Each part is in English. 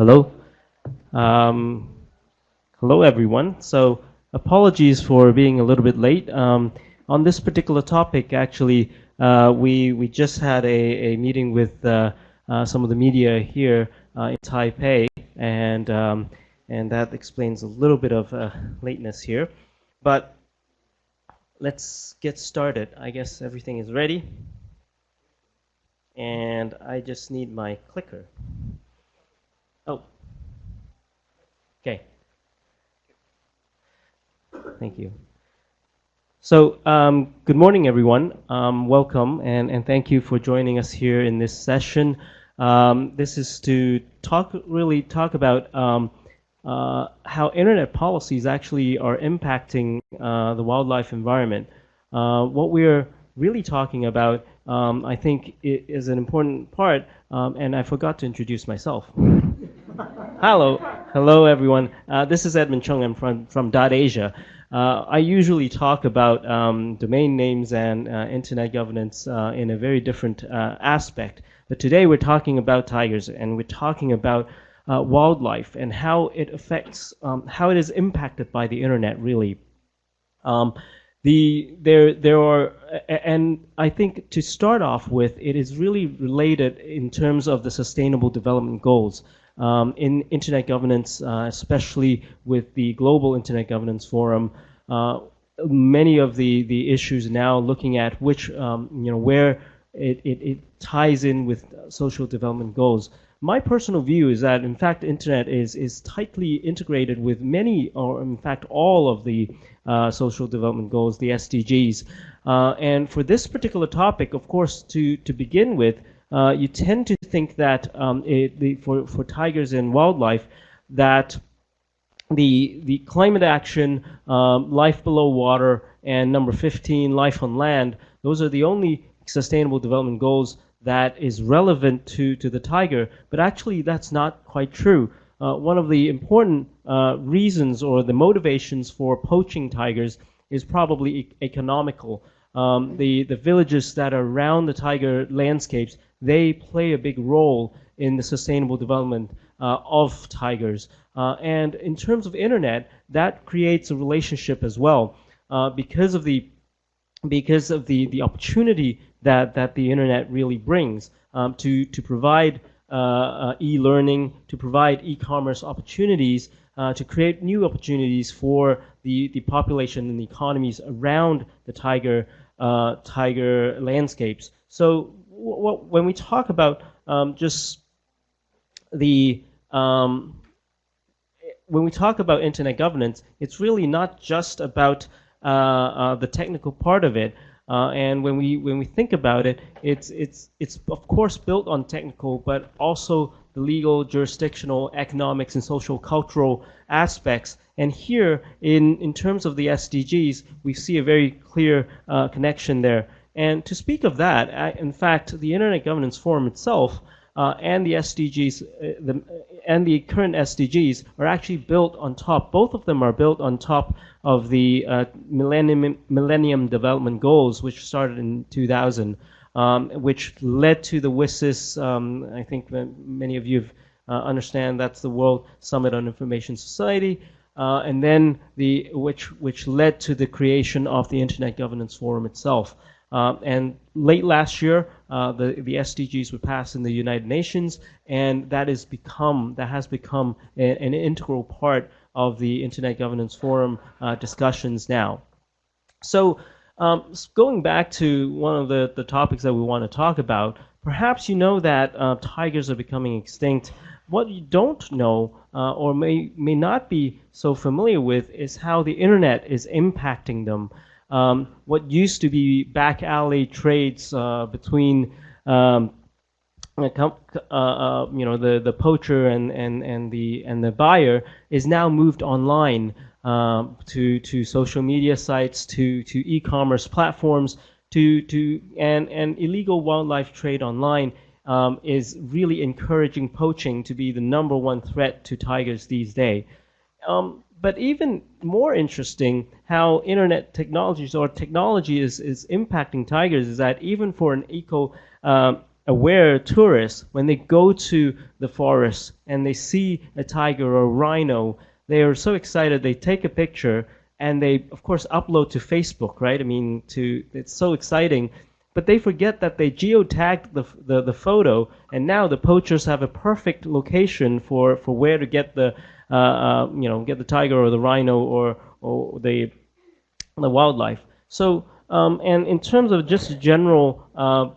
Hello. Um, Hello, everyone. So, apologies for being a little bit late. On this particular topic, actually, we just had a meeting with some of the media here in Taipei, and that explains a little bit of lateness here. But let's get started. I guess everything is ready, and I just need my clicker. Oh, okay. Thank you. So, good morning, everyone. Welcome, and thank you for joining us here in this session. This is to really talk about how internet policies actually are impacting the wildlife environment. What we're really talking about, I think, is an important part, and I forgot to introduce myself. Hello, everyone. This is Edmund Chung. I'm from .Asia. I usually talk about domain names and internet governance in a very different aspect. But today we're talking about tigers, and we're talking about wildlife and how it affects, how it is impacted by the internet, really. There are, and I think to start off with, it is really related in terms of the Sustainable Development Goals. In internet governance, especially with the Global Internet Governance Forum, many of the issues now looking at which, where it ties in with social development goals. My personal view is that, in fact, internet is tightly integrated with many, or in fact, all of the social development goals, the SDGs. And for this particular topic, of course, to begin with, you tend to think that for tigers and wildlife, that the climate action, life below water, and number 15, life on land, those are the only sustainable development goals that is relevant to the tiger. But actually, that's not quite true. One of the important reasons or the motivations for poaching tigers is probably economical. The villages that are around the tiger landscapes, they play a big role in the sustainable development of tigers. And in terms of internet, that creates a relationship as well, because of the opportunity that the internet really brings, to provide e-learning, to provide e-commerce opportunities, to create new opportunities for the population and the economies around the tiger landscapes. So when we talk about just the when we talk about internet governance, it's really not just about the technical part of it. And when we think about it, it's of course built on technical, but also the legal, jurisdictional, economics, and social cultural aspects. And here, in terms of the SDGs, we see a very clear connection there. And to speak of that, in fact, the Internet Governance Forum itself and the SDGs, and the current SDGs are actually built on top. Both of them are built on top of the Millennium Development Goals, which started in 2000, which led to the WSIS. I think that many of you understand that's the World Summit on Information Society, and then which led to the creation of the Internet Governance Forum itself. And late last year, the SDGs were passed in the United Nations, and that has become an integral part of the Internet Governance Forum discussions now. So going back to one of the topics that we want to talk about, perhaps you know that tigers are becoming extinct. What you don't know or may not be so familiar with is how the Internet is impacting them. What used to be back alley trades between the poacher and the buyer is now moved online to social media sites, to e-commerce platforms, and illegal wildlife trade online is really encouraging poaching to be the number one threat to tigers these days. But even more interesting, how internet technologies or technology is impacting tigers is that even for an aware tourists, when they go to the forest and they see a tiger or a rhino, they are so excited. They take a picture and they, of course, upload to Facebook, right? I mean, it's so exciting. But they forget that they geotagged the photo, and now the poachers have a perfect location for where to get get the tiger or the rhino or the wildlife. So, and in terms of just general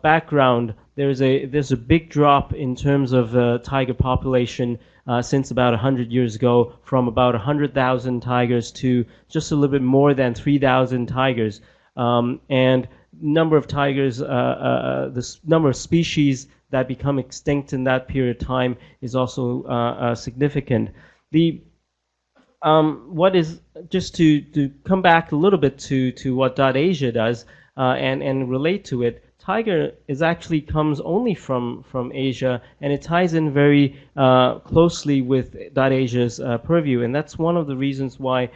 background, there's a big drop in terms of tiger population since about 100 years ago, from about 100,000 tigers to just a little bit more than 3,000 tigers, and number of tigers, the number of species that become extinct in that period of time is also significant. What is, just to come back a little bit to what .Asia does and relate to it, tiger is actually comes only from Asia, and it ties in very closely with .Asia's purview, and that's one of the reasons why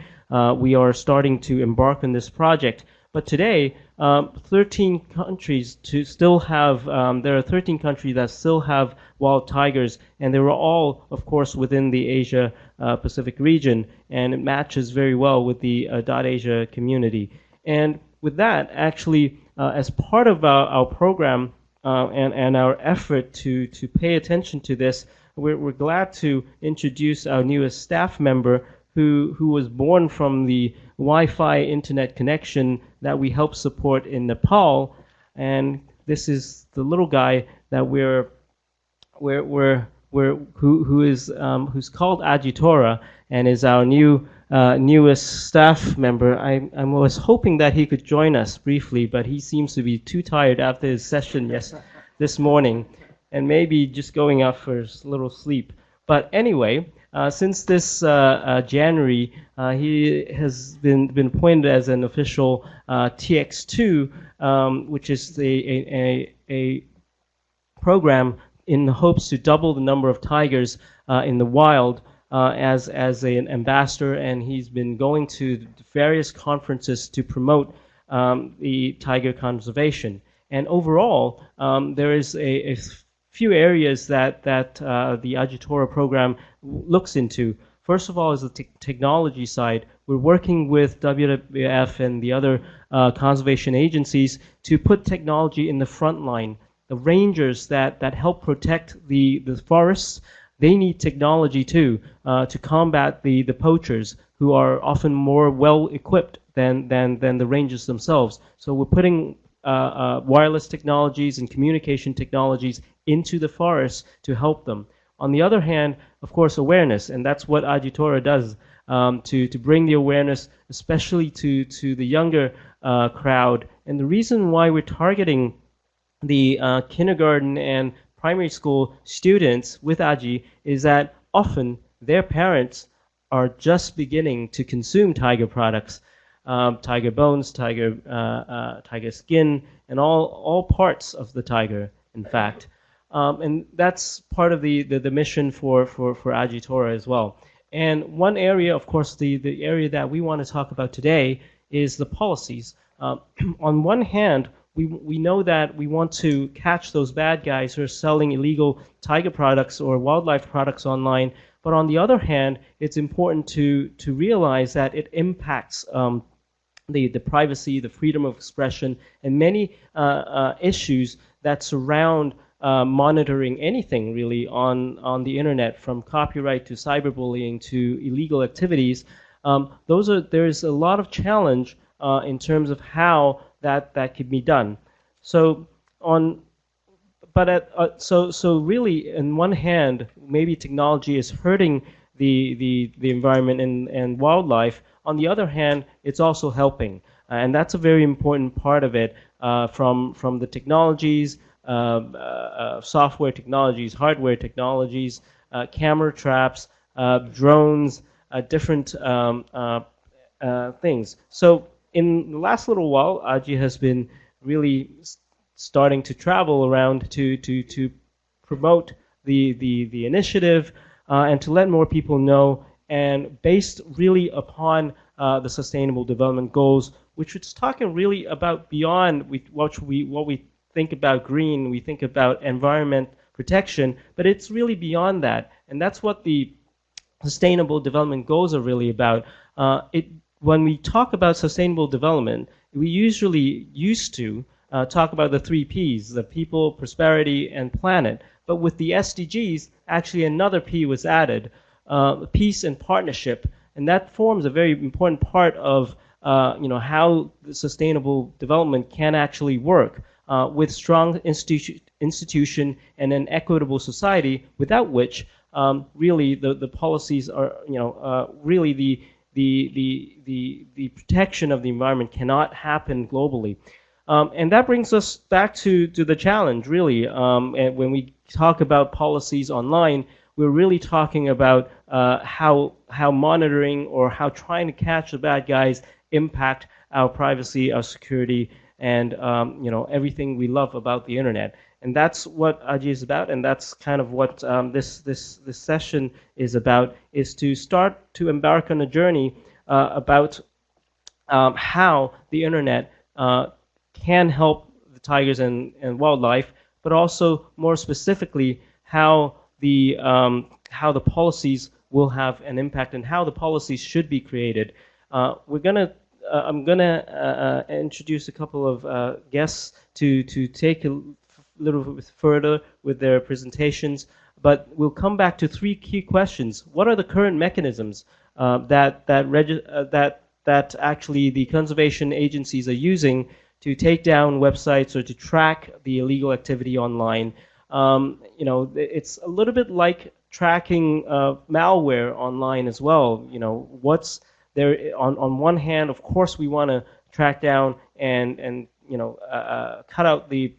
we are starting to embark on this project. But today, 13 countries there are 13 countries that still have wild tigers, and they were all, of course, within the Asia Pacific region, and it matches very well with the .Asia community. And with that, actually, as part of our program and our effort to pay attention to this, we're glad to introduce our newest staff member, who was born from the Wi-Fi internet connection that we help support in Nepal, and this is the little guy that who's called Ajitora and is our newest staff member. I was hoping that he could join us briefly, but he seems to be too tired after his session this morning, and maybe just going out for a little sleep. But anyway, since this January, he has been appointed as an official TX2, which is a program in hopes to double the number of tigers in the wild as an ambassador, and he's been going to various conferences to promote the tiger conservation. And overall, there is a few areas that the Ajitora program looks into. First of all is the technology side. We're working with WWF and the other conservation agencies to put technology in the front line. The rangers that help protect the forests, they need technology too to combat the poachers, who are often more well equipped than the rangers themselves. So we're putting wireless technologies and communication technologies into the forests to help them. On the other hand, of course, awareness, and that's what Ajitora does, to bring the awareness, especially to the younger crowd. And the reason why we're targeting the kindergarten and primary school students with Aji is that often their parents are just beginning to consume tiger products, tiger bones, tiger skin, and all parts of the tiger, in fact. And that's part of the mission for Ajitora as well. And one area, of course, the area that we want to talk about today is the policies. On one hand, we know that we want to catch those bad guys who are selling illegal tiger products or wildlife products online. But on the other hand, it's important to realize that it impacts the privacy, the freedom of expression, and many issues that surround monitoring anything really on the internet, from copyright to cyberbullying to illegal activities. There's a lot of challenge in terms of how that could be done. So really, in one hand, maybe technology is hurting the environment and wildlife. On the other hand, it's also helping, and that's a very important part of it. From the technologies, software technologies, hardware technologies, camera traps, drones, different things. So in the last little while, Aji has been really starting to travel around to promote the initiative and to let more people know, and based really upon the Sustainable Development Goals, which is talking really about beyond what we think about green, we think about environment protection, but it's really beyond that. And that's what the sustainable development goals are really about. When we talk about sustainable development, we usually used to talk about the 3 Ps, the people, prosperity, and planet. But with the SDGs, actually another P was added, peace and partnership. And that forms a very important part of how the sustainable development can actually work with strong institution and an equitable society, without which really the policies are, really the protection of the environment cannot happen globally. And that brings us back to the challenge, really. And when we talk about policies online, we're really talking about how monitoring or how trying to catch the bad guys impact our privacy, our security, and everything we love about the internet. And that's what APrIGF is about, and that's kind of what this session is about, is to start to embark on a journey about how the internet can help the tigers and wildlife, but also more specifically how the policies will have an impact and how the policies should be created. I'm gonna introduce a couple of guests to take a little bit further with their presentations, but we'll come back to 3 key questions. What are the current mechanisms that actually the conservation agencies are using to take down websites or to track the illegal activity online? It's a little bit like tracking malware online as well. What's there on one hand? Of course, we want to track down and cut out the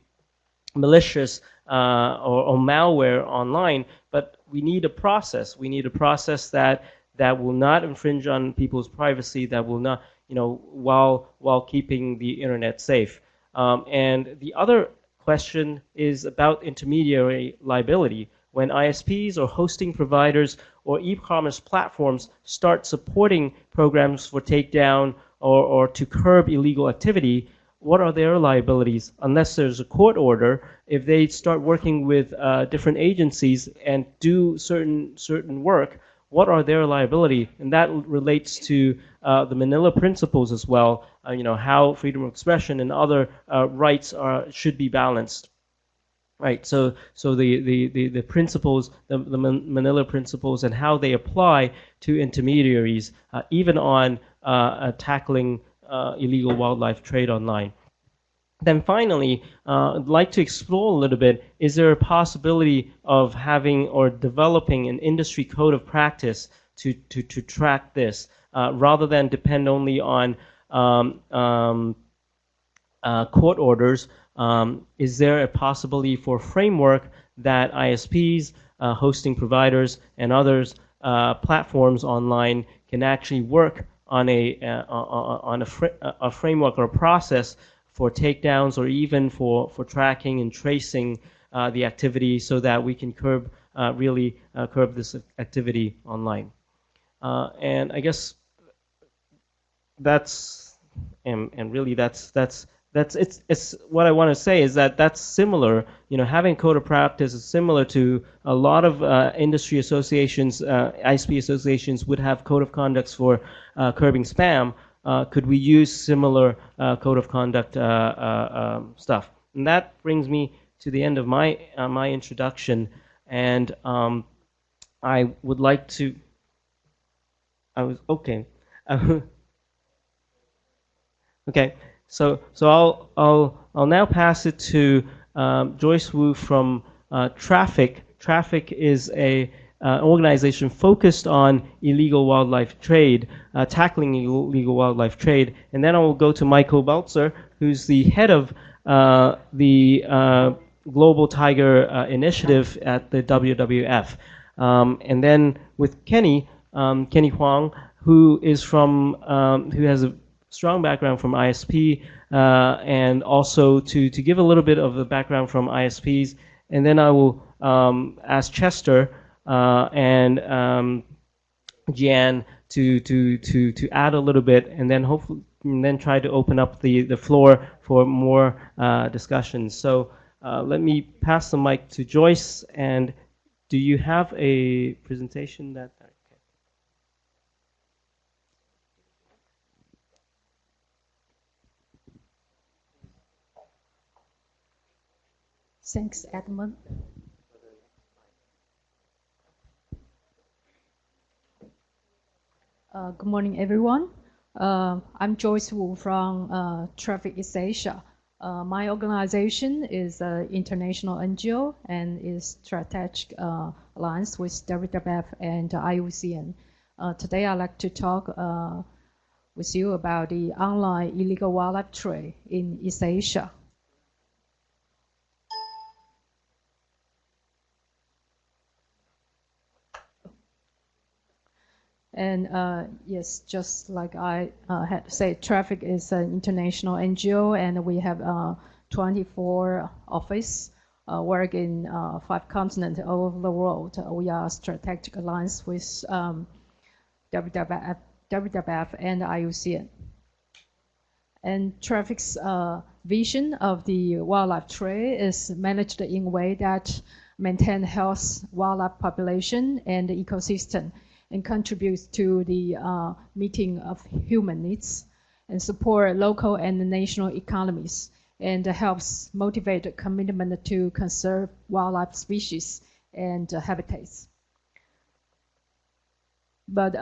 malicious or malware online, but we need a process. We need a process that will not infringe on people's privacy, that will not, while keeping the internet safe. And the other question is about intermediary liability. When ISPs or hosting providers or e-commerce platforms start supporting programs for takedown or to curb illegal activity, what are their liabilities? Unless there's a court order, if they start working with different agencies and do certain work, what are their liability? And that relates to the Manila Principles as well. How freedom of expression and other rights should be balanced. Right. So the principles, the Manila Principles, and how they apply to intermediaries, even on tackling illegal wildlife trade online. Then finally, I'd like to explore a little bit, is there a possibility of having or developing an industry code of practice to track this, rather than depend only on court orders? Is there a possibility for a framework that ISPs, hosting providers, and others platforms online can actually work on a framework or a process for takedowns, or even for tracking and tracing the activity, so that we can curb this activity online? And I guess that's really that's it's what I want to say is that that's similar. Having code of practice is similar to a lot of industry associations, ISP associations would have code of conducts for curbing spam. Could we use similar code of conduct stuff? And that brings me to the end of my introduction, and I would like to. Okay. So I'll now pass it to Joyce Wu from Traffic. Traffic is an organization focused on illegal wildlife trade, tackling illegal wildlife trade. And then I will go to Michael Belzer, who's the head of the Global Tiger Initiative at the WWF. And then with Kenny Huang, who is from who has a strong background from ISP, and also to give a little bit of the background from ISPs. And then I will ask Chester and Jian to add a little bit, and then hopefully then try to open up the floor for more discussions. So let me pass the mic to Joyce. And do you have a presentation that? Okay. Thanks, Edmund. Good morning, everyone. I'm Joyce Wu from Traffic East Asia. My organization is an international NGO and is strategic alliance with WWF and IUCN. Today, I'd like to talk with you about the online illegal wildlife trade in East Asia. And yes, just like I had to say, Traffic is an international NGO, and we have 24 offices, work in 5 continents all over the world. We are a strategic alliance with WWF and IUCN. And Traffic's vision of the wildlife trade is managed in a way that maintain health, wildlife population, and the ecosystem, and contributes to the meeting of human needs, and support local and national economies, and helps motivate a commitment to conserve wildlife species and habitats. But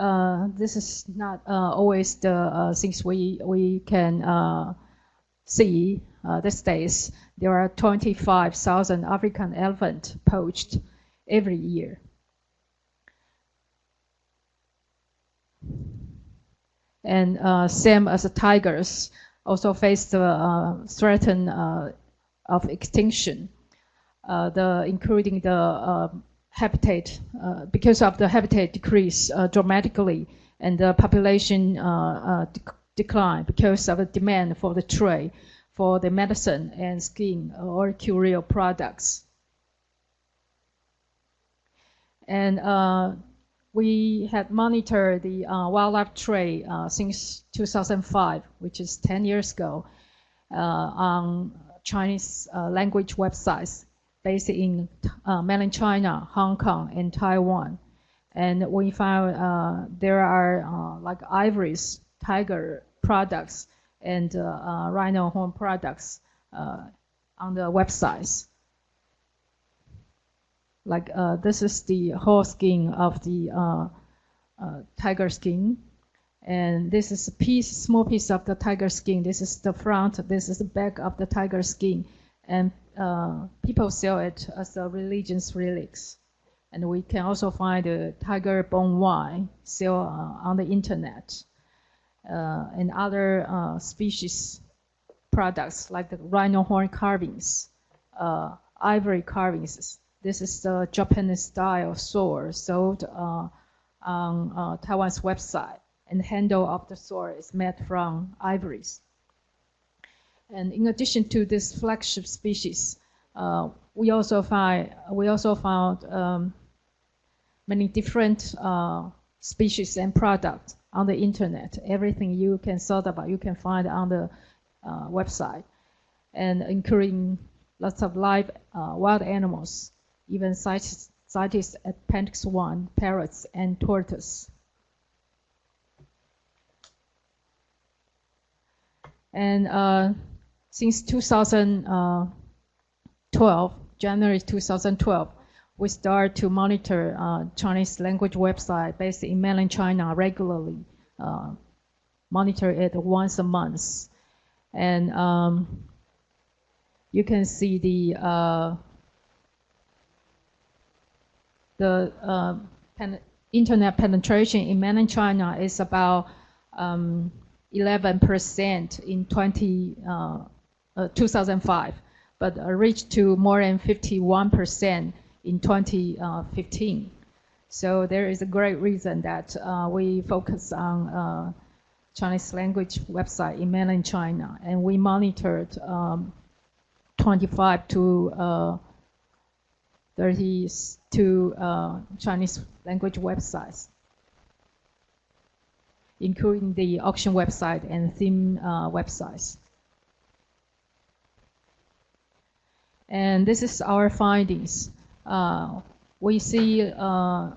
this is not always the things we can see these days. There are 25,000 African elephants poached every year. And same as the tigers, also face the threat of extinction, including the habitat, because of the habitat decrease dramatically, and the population decline because of the demand for the trade, for the medicine and skin or curio products. And we had monitored the wildlife trade since 2005, which is 10 years ago, on Chinese language websites based in mainland China, Hong Kong, and Taiwan. And we found there are like ivories, tiger products, and rhino horn products on the websites. Like this is the whole skin of the tiger skin, and this is a small piece of the tiger skin. This is the front. This is the back of the tiger skin, and people sell it as a religious relics. And we can also find the tiger bone wine sell on the internet, and other species products like the rhino horn carvings, ivory carvings. This is the Japanese style sword sold on Taiwan's website, and the handle of the sword is made from ivories. And in addition to this flagship species, we also found many different species and products on the internet. Everything you can thought about, you can find on the website, and including lots of live wild animals, even CITES Appendix 1, parrots and tortoise. And since 2012, January 2012, we start to monitor Chinese language website based in mainland China regularly, monitor it once a month. And you can see the internet penetration in mainland China is about 11% in 2005, but reached to more than 51% in 2015. So there is a great reason that we focus on Chinese language website in mainland China, and we monitored 25 to 32 Chinese language websites. including the auction website and theme websites. And this is our findings. We see the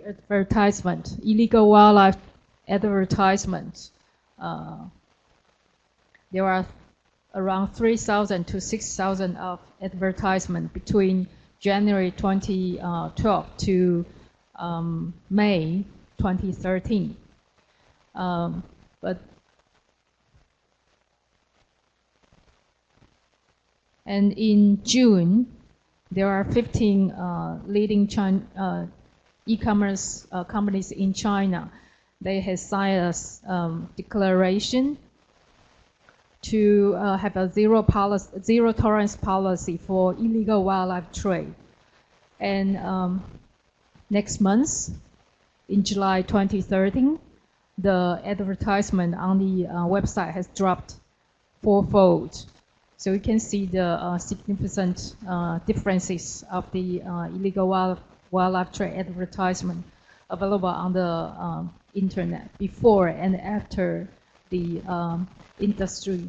advertisement, illegal wildlife advertisement. There are around 3,000 to 6,000 of advertisement between January 2012 to May 2013. And in June, there are 15 leading e-commerce companies in China. They have signed a declaration to have a zero tolerance policy for illegal wildlife trade. And next month, in July 2013, the advertisement on the website has dropped fourfold. So you can see the significant differences of the illegal wildlife trade advertisement available on the internet before and after the industry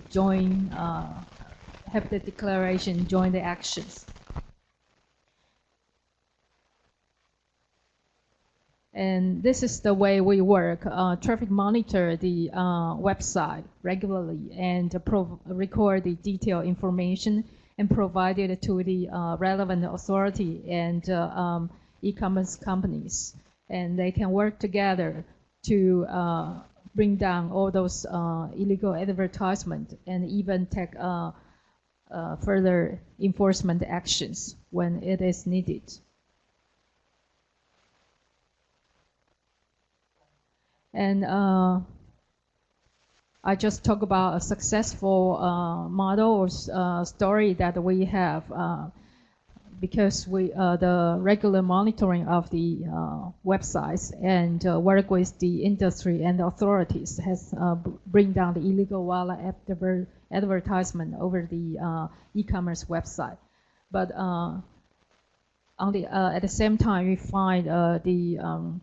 have the declaration, join the actions. And this is the way we work. Traffic monitor the website regularly and record the detailed information and provide it to the relevant authority and e-commerce companies. And they can work together to bring down all those illegal advertisements and even take further enforcement actions when it is needed. And I just talk about a successful model or story that we have because we the regular monitoring of the websites and work with the industry and the authorities has bring down the illegal wildlife advertisement over the e-commerce website. But at the same time, we find the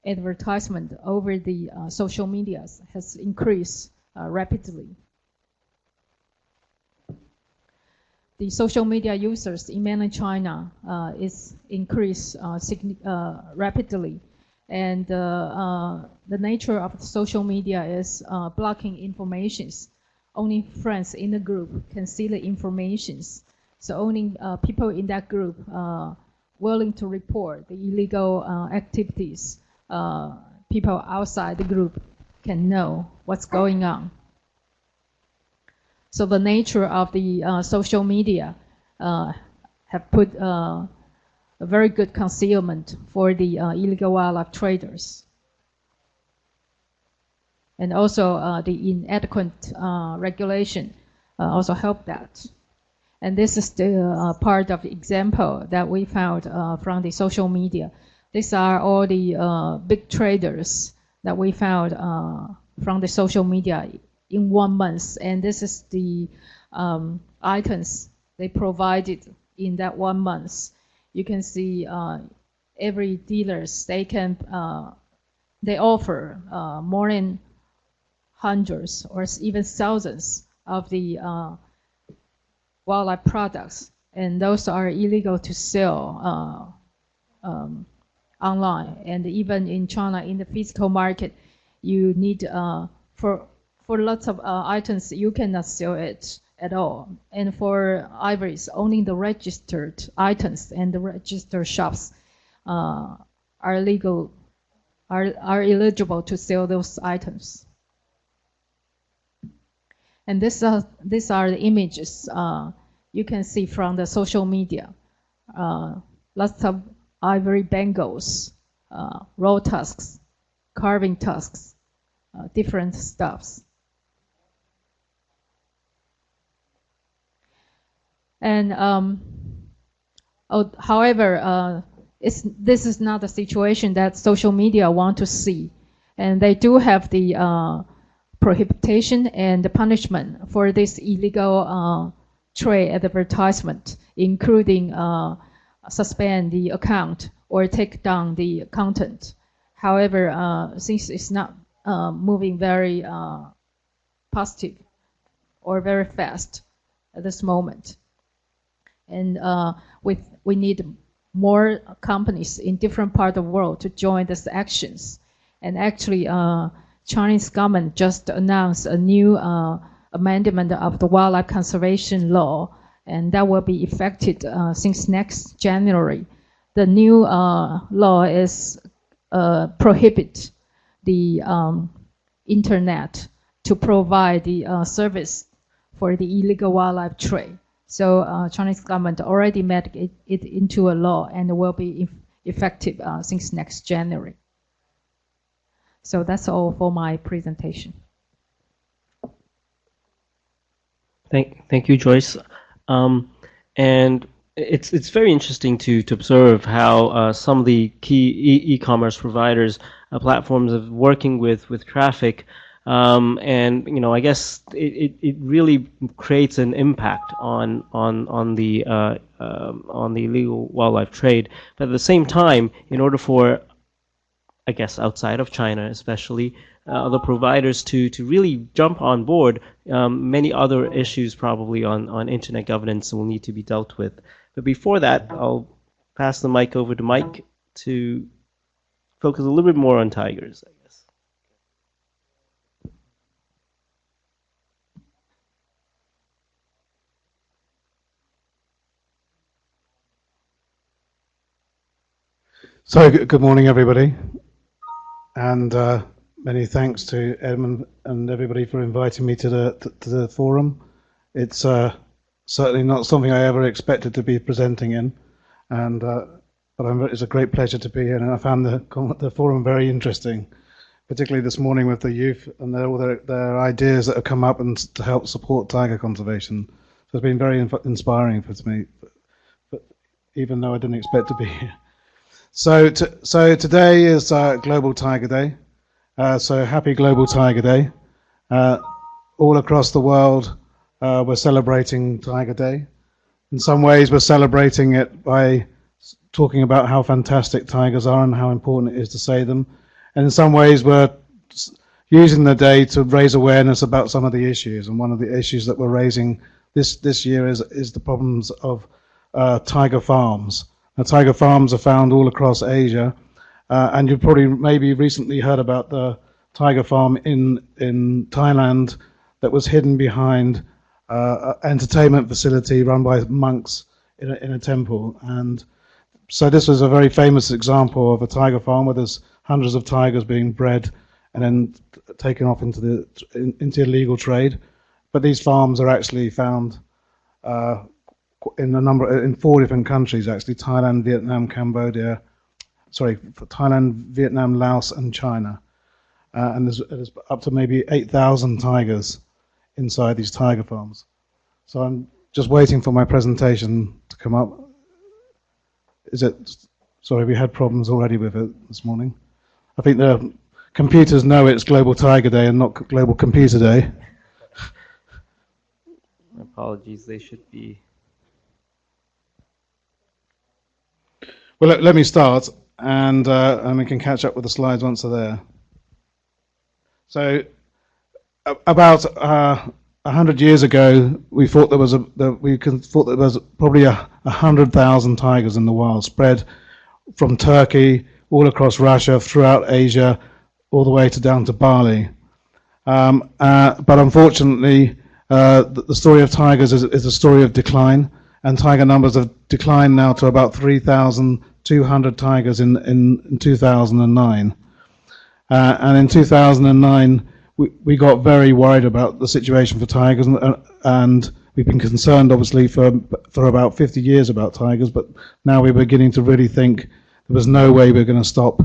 advertisement over the social media has increased rapidly. The social media users in mainland China is increased rapidly, and the nature of the social media is blocking informations. Only friends in the group can see the informations, so only people in that group willing to report the illegal activities. People outside the group can know what's going on. So the nature of the social media have put a very good concealment for the illegal wildlife traders. And also the inadequate regulation also help that. And this is the part of the example that we found from the social media. These are all the big traders that we found from the social media in 1 month. And this is the items they provided in that 1 month. You can see every dealers, they offer more than hundreds or even thousands of the wildlife products. And those are illegal to sell online, and even in China, in the physical market, you need for lots of items you cannot sell it at all, and for ivories, only the registered items and the registered shops are eligible to sell those items. And these are the images you can see from the social media. Lots of ivory bangles, raw tusks, carving tusks, different stuffs. And however, this is not the situation that social media want to see, and they do have the prohibition and the punishment for this illegal trade advertisement, including suspend the account or take down the content. However, since it's not moving very positive or very fast at this moment. And we need more companies in different parts of the world to join these actions. And actually, Chinese government just announced a new amendment of the wildlife conservation law, and that will be effective since next January. The new law is prohibit the internet to provide the service for the illegal wildlife trade. So Chinese government already made it into a law and will be effective since next January. So that's all for my presentation. Thank you, Joyce. And it's very interesting to observe how some of the key e-commerce providers platforms are working with traffic, and I guess it really creates an impact on the illegal wildlife trade. But at the same time, in order for, I guess, outside of China especially, the providers to really jump on board, many other issues probably on internet governance will need to be dealt with. But before that, I'll pass the mic over to Mike to focus a little bit more on tigers, I guess. So good morning, everybody, and many thanks to Edmund and everybody for inviting me to the forum. It's certainly not something I ever expected to be presenting in, and but it's a great pleasure to be here, and I found the forum very interesting, particularly this morning with the youth and all their ideas that have come up and to help support tiger conservation. So it's been very inspiring for me, but even though I didn't expect to be here. So today is Global Tiger Day. So happy Global Tiger Day. All across the world, we're celebrating Tiger Day. In some ways, we're celebrating it by talking about how fantastic tigers are and how important it is to save them. And in some ways, we're using the day to raise awareness about some of the issues. And one of the issues that we're raising this year is the problems of tiger farms. Now, tiger farms are found all across Asia. And you've probably maybe recently heard about the tiger farm in Thailand that was hidden behind an entertainment facility run by monks in a temple. And so this was a very famous example of a tiger farm where there's hundreds of tigers being bred and then taken off into illegal trade. But these farms are actually found in 4 different countries, actually: Thailand, Vietnam, Cambodia. Thailand, Vietnam, Laos, and China. And there's up to maybe 8,000 tigers inside these tiger farms. So I'm just waiting for my presentation to come up. Sorry, we had problems already with it this morning. I think the computers know it's Global Tiger Day and not Global Computer Day. Apologies, they should be. Well, let me start. And we can catch up with the slides once they're there. So, about 100 years ago, we thought there was probably 100,000 tigers in the wild, spread from Turkey all across Russia, throughout Asia, all the way down to Bali. But unfortunately, the story of tigers is a story of decline, and tiger numbers have declined now to about 3,200 tigers in 2009. And in 2009, we got very worried about the situation for tigers, and we've been concerned, obviously, for about 50 years about tigers, but now we're beginning to really think there was no way we're going to stop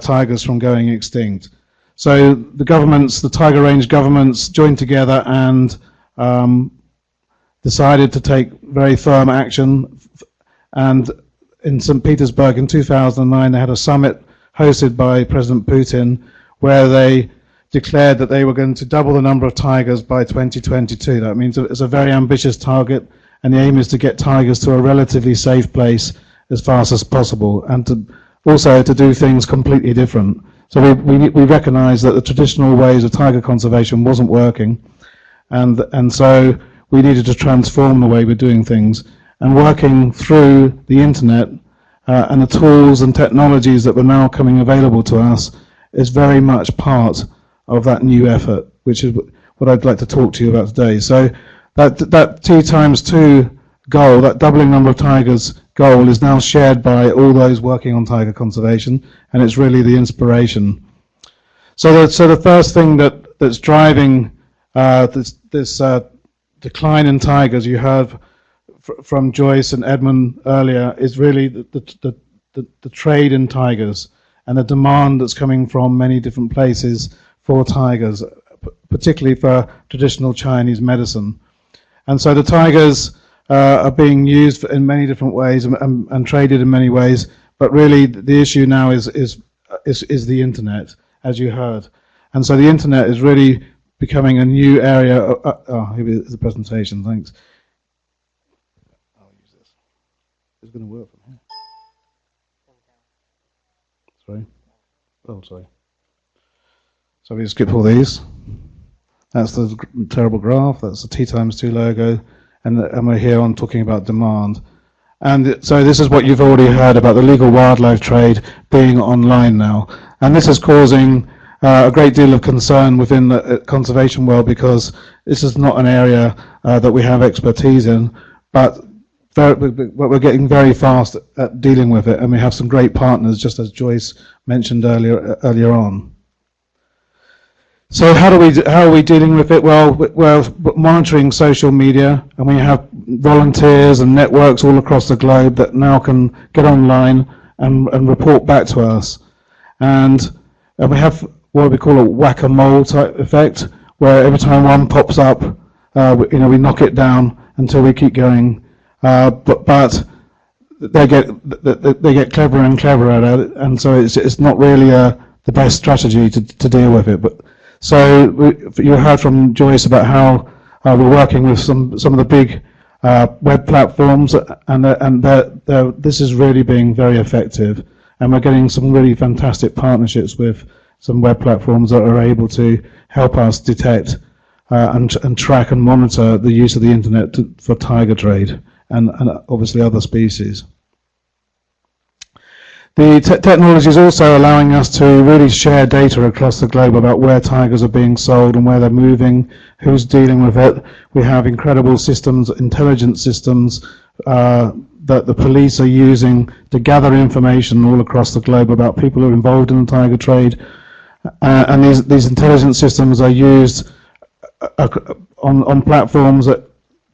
tigers from going extinct. So the tiger range governments joined together and decided to take very firm action. And in St. Petersburg in 2009, they had a summit hosted by President Putin where they declared that they were going to double the number of tigers by 2022. That means it's a very ambitious target, and the aim is to get tigers to a relatively safe place as fast as possible, and also to do things completely different. So we recognised that the traditional ways of tiger conservation wasn't working, and so we needed to transform the way we're doing things. And working through the internet and the tools and technologies that were now coming available to us is very much part of that new effort, which is what I'd like to talk to you about today. So that T times 2 goal, that doubling number of tigers goal, is now shared by all those working on tiger conservation, and it's really the inspiration. So the first thing that's driving this decline in tigers, you heard from Joyce and Edmund earlier, is really the trade in tigers and the demand that's coming from many different places for tigers, particularly for traditional Chinese medicine. And so the tigers are being used in many different ways and traded in many ways, but really the issue now is the internet, as you heard. And so the internet is really becoming a new area. Here is the presentation, thanks. I'll use this. It's going to work from here. Sorry. Oh, sorry. So we skip all these. That's the terrible graph. That's the T times 2 logo. And we're here on talking about demand. And so this is what you've already heard about the legal wildlife trade being online now. And this is causing a great deal of concern within the conservation world, because this is not an area that we have expertise in, but we're getting very fast at dealing with it, and we have some great partners, just as Joyce mentioned earlier on. So how are we dealing with it? Well, we're monitoring social media, and we have volunteers and networks all across the globe that now can get online and report back to us. And we have what we call a whack-a-mole type effect, where every time one pops up, we knock it down until we keep going. But they get cleverer and cleverer at it, and so it's not really the best strategy to deal with it. But so you heard from Joyce about how we're working with some of the big web platforms, and this is really being very effective, and we're getting some really fantastic partnerships with some web platforms that are able to help us detect and track and monitor the use of the internet for tiger trade and obviously other species. The technology is also allowing us to really share data across the globe about where tigers are being sold and where they're moving, who's dealing with it. We have incredible systems, intelligence systems that the police are using to gather information all across the globe about people who are involved in the tiger trade. And these intelligence systems are used on platforms that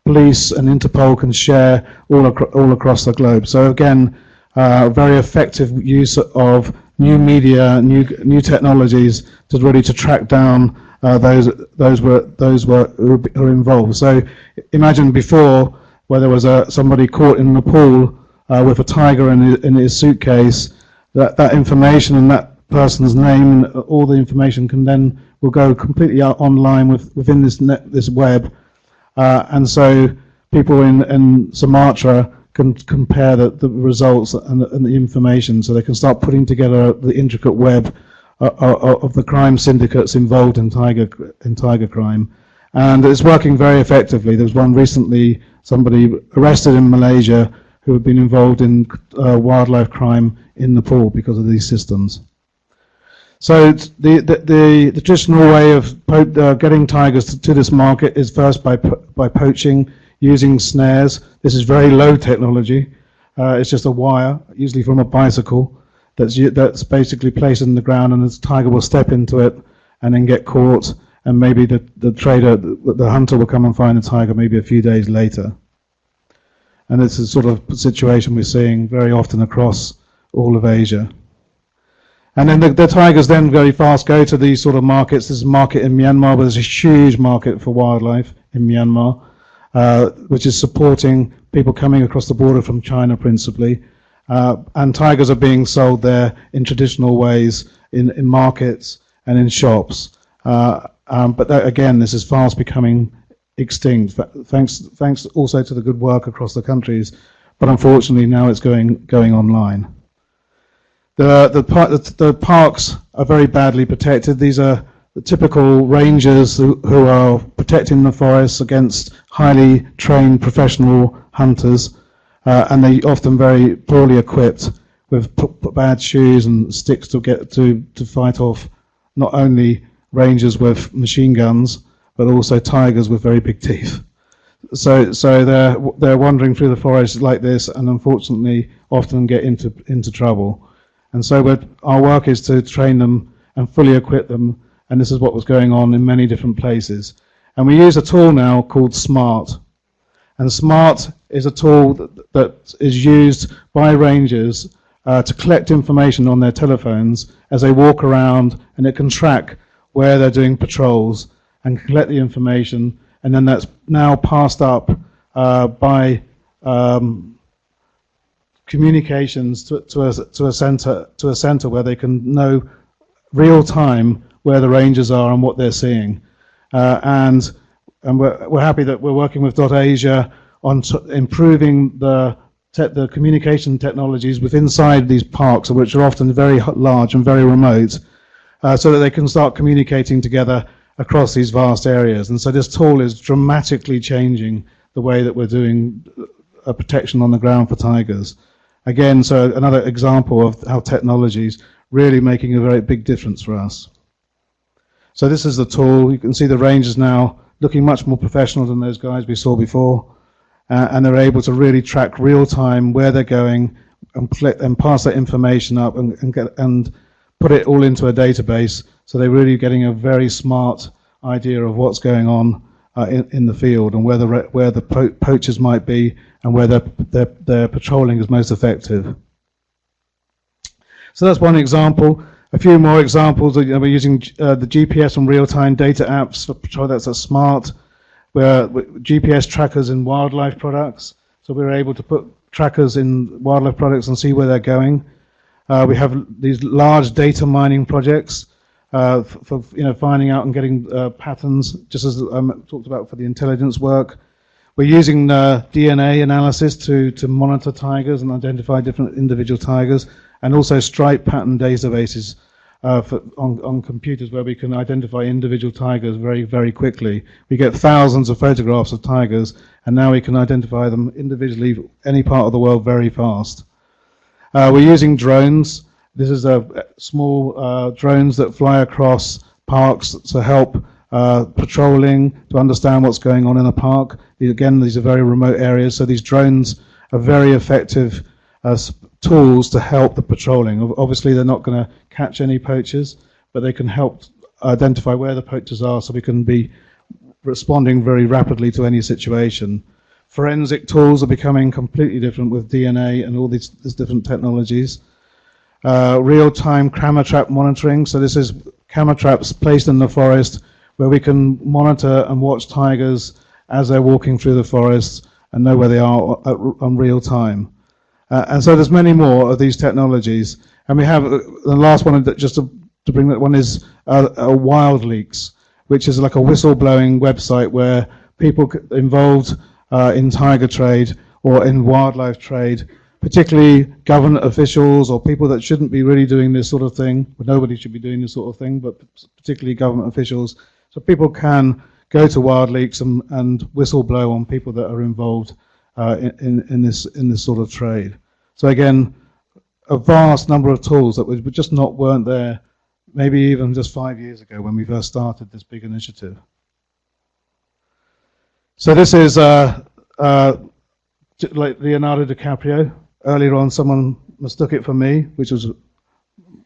police and Interpol can share all across the globe. So again, very effective use of new media, new technologies to really track down those who are involved. So imagine before, where there was somebody caught in Nepal with a tiger in his suitcase, that information and that person's name and all the information will go completely online within this web, and so people in Sumatra can compare the results and the information, so they can start putting together the intricate web of the crime syndicates involved in tiger crime, and it's working very effectively. There was one recently, somebody arrested in Malaysia who had been involved in wildlife crime in Nepal because of these systems. So the traditional way of getting tigers to this market is first by poaching, using snares. This is very low technology. It's just a wire, usually from a bicycle, that's basically placed in the ground, and the tiger will step into it and then get caught, and maybe the trader, the hunter, will come and find the tiger maybe a few days later. And this is sort of a situation we're seeing very often across all of Asia. And then the tigers then very fast go to these sort of markets. There's a market in Myanmar, but there's a huge market for wildlife in Myanmar, which is supporting people coming across the border from China principally. And tigers are being sold there in traditional ways, in markets and in shops. But again, this is fast becoming extinct, thanks also to the good work across the countries. But unfortunately, now it's going online. The parks are very badly protected. These are the typical rangers who are protecting the forests against highly trained professional hunters, and they often very poorly equipped with bad shoes and sticks to fight off not only rangers with machine guns but also tigers with very big teeth. So they're wandering through the forest like this, and unfortunately often get into trouble. And so our work is to train them and fully equip them, and this is what was going on in many different places. And we use a tool now called SMART. And SMART is a tool that is used by rangers to collect information on their telephones as they walk around, and it can track where they're doing patrols and collect the information, and then that's now passed up by communications to a center where they can know real time where the rangers are and what they're seeing. And we're happy that we're working with .Asia on improving the communication technologies within inside these parks, which are often very large and very remote, so that they can start communicating together across these vast areas. And so this tool is dramatically changing the way that we're doing protection on the ground for tigers. Again, so another example of how technology is really making a very big difference for us. So this is the tool. You can see the rangers now looking much more professional than those guys we saw before, and they're able to really track real time where they're going and pass that information up and put it all into a database. So they're really getting a very smart idea of what's going on in the field, and where the poachers might be, and where their patrolling is most effective. So that's one example. A few more examples. We're using the GPS and real-time data apps for patrol. That's a SMART. Where GPS trackers in wildlife products. So we're able to put trackers in wildlife products and see where they're going. We have these large data mining projects for finding out and getting patterns, just as I talked about for the intelligence work. We're using DNA analysis to monitor tigers and identify different individual tigers, and also stripe pattern databases on computers where we can identify individual tigers very, very quickly. We get thousands of photographs of tigers, and now we can identify them individually, any part of the world, very fast. We're using drones. This is small drones that fly across parks to help patrolling, to understand what's going on in a park. Again, these are very remote areas, so these drones are very effective tools to help the patrolling. Obviously, they're not going to catch any poachers, but they can help identify where the poachers are, so we can be responding very rapidly to any situation. Forensic tools are becoming completely different with DNA and all these different technologies. Real-time camera trap monitoring. So this is camera traps placed in the forest where we can monitor and watch tigers as they're walking through the forest and know where they are on real time. And so there's many more of these technologies. And we have the last one, just to bring that one, is Wild Leaks, which is like a whistleblowing website where people involved in tiger trade or in wildlife trade, particularly government officials or people that shouldn't be really doing this sort of thing. Nobody should be doing this sort of thing, but particularly government officials. So people can go to Wild Leaks and whistleblow on people that are involved in this sort of trade. So again, a vast number of tools that weren't there, maybe even just 5 years ago when we first started this big initiative. So this is like Leonardo DiCaprio. Earlier on, someone mistook it for me, which was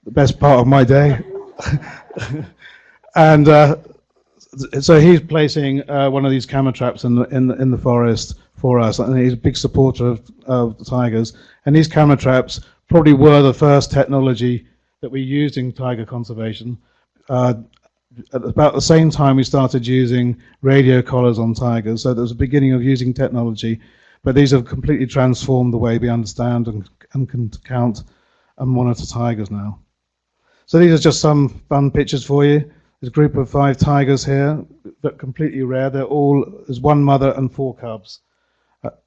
the best part of my day. And so he's placing one of these camera traps in the forest for us, and he's a big supporter of the tigers. And these camera traps probably were the first technology that we used in tiger conservation. At about the same time, we started using radio collars on tigers, so there was a beginning of using technology. But these have completely transformed the way we understand and can count and monitor tigers now. So these are just some fun pictures for you. There's a group of 5 tigers here, that completely rare. There's one mother and 4 cubs.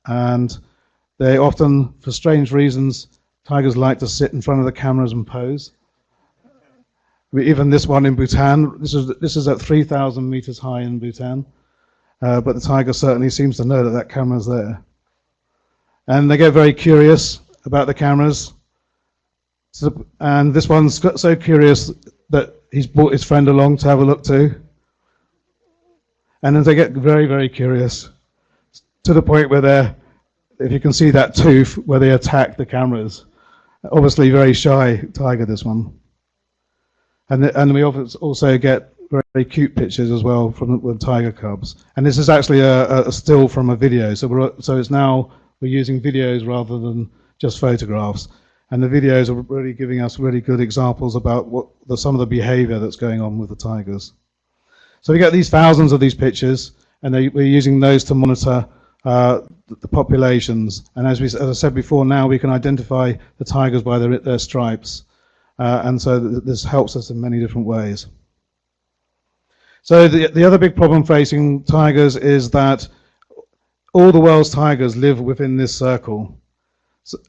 And they often, for strange reasons, tigers like to sit in front of the cameras and pose. Even this one in Bhutan, this is at 3,000 meters high in Bhutan, but the tiger certainly seems to know that that camera's there. And they get very curious about the cameras. And this one's got so curious that he's brought his friend along to have a look too. And then they get very, very curious to the point where they're, if you can see that tooth, where they attack the cameras. Obviously very shy tiger, this one. And we also get very cute pictures as well from the tiger cubs. And this is actually a still from a video. So it's now we're using videos rather than just photographs. And the videos are really giving us really good examples about some of the behavior that's going on with the tigers. So we get these thousands of these pictures, and we're using those to monitor the populations. And as I said before, now we can identify the tigers by their stripes. And so this helps us in many different ways. So the other big problem facing tigers is that all the world's tigers live within this circle,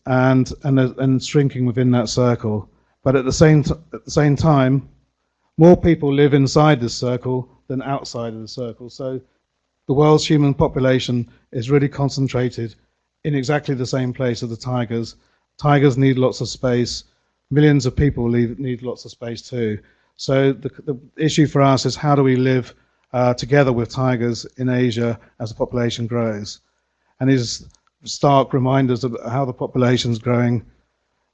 and shrinking within that circle. But at the same time, more people live inside this circle than outside of the circle. So the world's human population is really concentrated in exactly the same place as the tigers. Tigers need lots of space. Millions of people need lots of space too. So the issue for us is how do we live together with tigers in Asia as the population grows? And these stark reminders of how the population's growing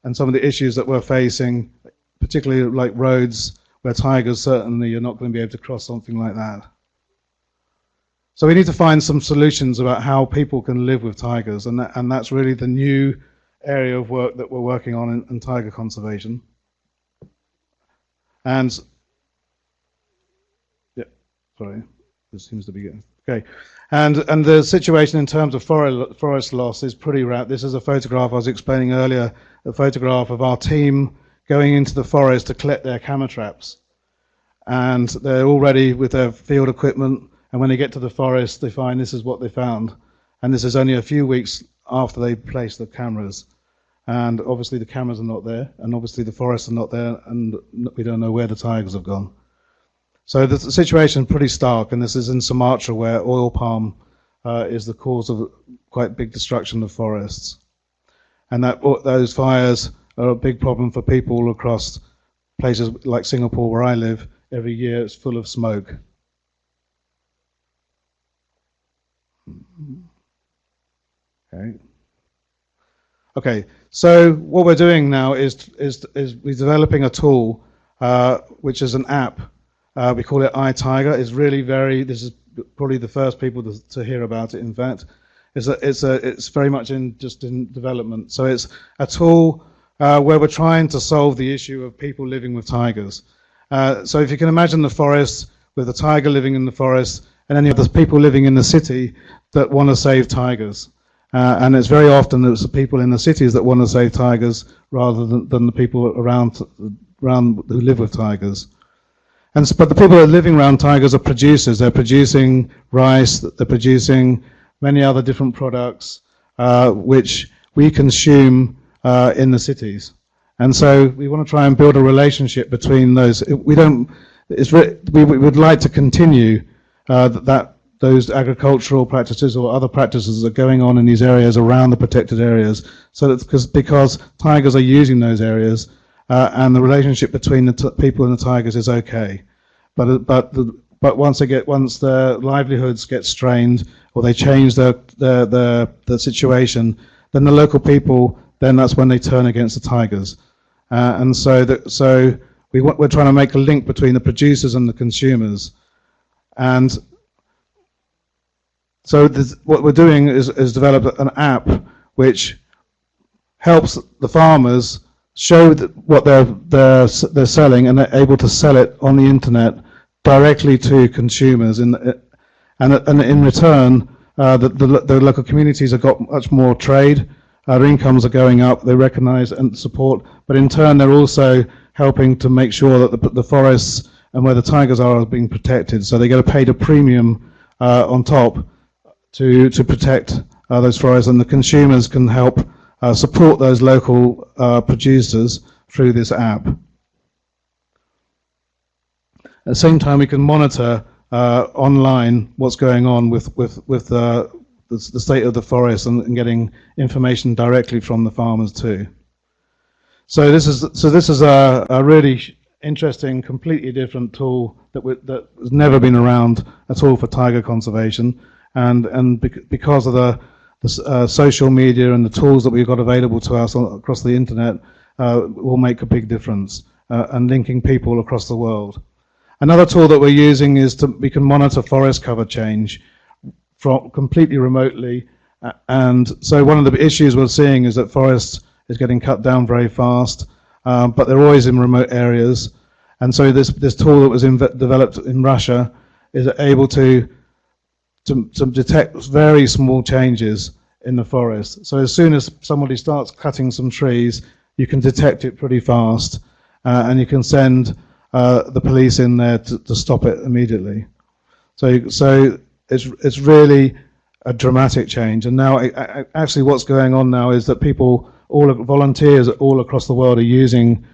and some of the issues that we're facing, particularly like roads, where tigers certainly are not going to be able to cross something like that. So we need to find some solutions about how people can live with tigers, and that's really the new area of work that we're working on in tiger conservation. And yeah, sorry, this seems to be getting okay. And the situation in terms of forest loss is pretty rapid. This is a photograph I was explaining earlier, a photograph of our team going into the forest to collect their camera traps. And they're all ready with their field equipment, and when they get to the forest, they find this is what they found. And this is only a few weeks after they placed the cameras. And obviously the cameras are not there, and obviously the forests are not there, and we don't know where the tigers have gone. So the situation is pretty stark, and this is in Sumatra, where oil palm is the cause of quite big destruction of forests. And those fires are a big problem for people all across places like Singapore, where I live. Every year it's full of smoke. Okay, so what we're doing now is we're developing a tool which is an app. We call it iTiger. It's really this is probably the first people to hear about it. In fact, it's very much in development. So it's a tool where we're trying to solve the issue of people living with tigers. So if you can imagine the forest with a tiger living in the forest, and then you have the people living in the city that want to save tigers. And it's very often it's the people in the cities that want to save tigers rather than the people around who live with tigers. But the people that are living around tigers are producers. They're producing rice, they're producing many other different products which we consume in the cities. And so we want to try and build a relationship between those. We would like to continue those agricultural practices or other practices that are going on in these areas around the protected areas. So that because tigers are using those areas, and the relationship between the people and the tigers is okay. But once their livelihoods get strained or they change the situation, then the local people, then that's when they turn against the tigers. And so we're trying to make a link between the producers and the consumers. And so what we're doing is develop an app which helps the farmers show what they're selling, and they're able to sell it on the internet directly to consumers. And in return, the local communities have got much more trade. Their incomes are going up. They recognise and support, but in turn, they're also helping to make sure that the forests and where the tigers are being protected. So they get paid a premium on top to protect those forests, and the consumers can help support those local producers through this app. At the same time, we can monitor online what's going on with the state of the forest and getting information directly from the farmers too. So this is a really interesting, completely different tool that has never been around at all for tiger conservation, and because of the social media and the tools that we've got available to us across the internet, will make a big difference, and linking people across the world. Another tool that we're using is we can monitor forest cover change from completely remotely, and so one of the issues we're seeing is that forest is getting cut down very fast, but they're always in remote areas, and so this tool that was developed in Russia is able to detect very small changes in the forest. So as soon as somebody starts cutting some trees, you can detect it pretty fast, and you can send the police in there to stop it immediately. So it's really a dramatic change. And now, actually, what's going on now is that volunteers all across the world are using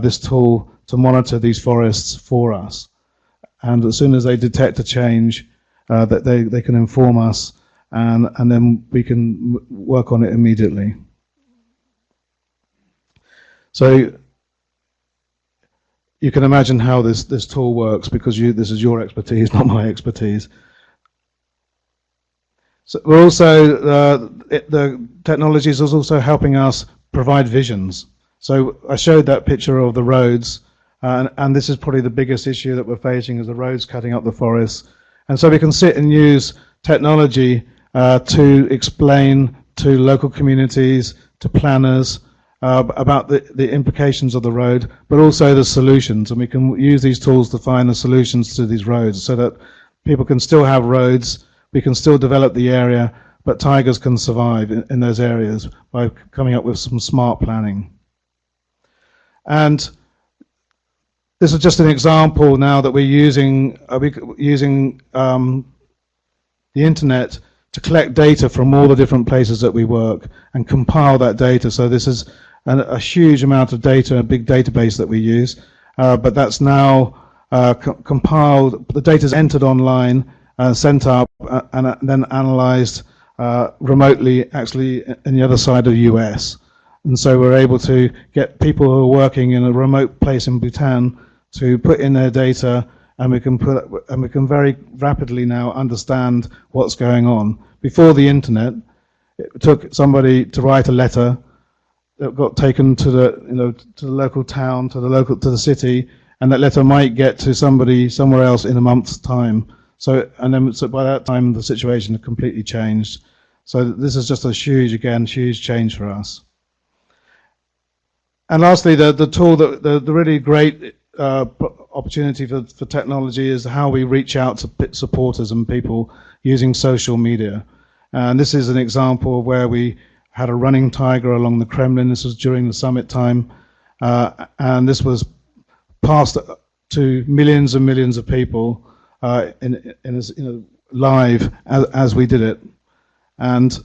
this tool to monitor these forests for us. And as soon as they detect a change, that they can inform us, and then we can work on it immediately. So you can imagine how this tool works, because this is your expertise, not my expertise. So we're also the technologies is also helping us provide visions. So I showed that picture of the roads, and this is probably the biggest issue that we're facing, is the roads cutting up the forests. And so we can sit and use technology to explain to local communities, to planners, about the implications of the road, but also the solutions. And we can use these tools to find the solutions to these roads, so that people can still have roads, we can still develop the area, but tigers can survive in those areas by coming up with some smart planning. And this is just an example now that we're using the internet to collect data from all the different places that we work and compile that data. So this is a huge amount of data, a big database that we use, but that's now compiled. The data is entered online, sent up, and then analyzed remotely, actually in the other side of the US. And so we're able to get people who are working in a remote place in Bhutan to put in their data, and we can very rapidly now understand what's going on. Before the internet, it took somebody to write a letter that got taken to the local town, to the city, and that letter might get to somebody somewhere else in a month's time. So by that time the situation had completely changed. So this is just a huge change for us. And lastly, the tool the really great opportunity for technology is how we reach out to supporters and people using social media. And this is an example of where we had a running tiger along the Kremlin. This was during the summit time, and this was passed to millions and millions of people live as we did it. And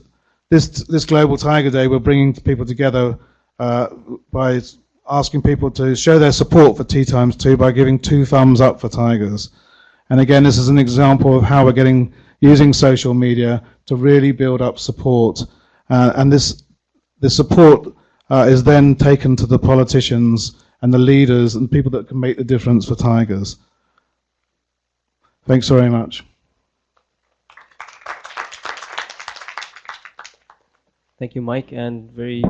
this Global Tiger Day, we're bringing people together by asking people to show their support for T2 by giving 2 thumbs up for tigers. And again, this is an example of how we're using social media to really build up support. And this support is then taken to the politicians and the leaders and people that can make the difference for tigers. Thanks very much. Thank you, Mike, and very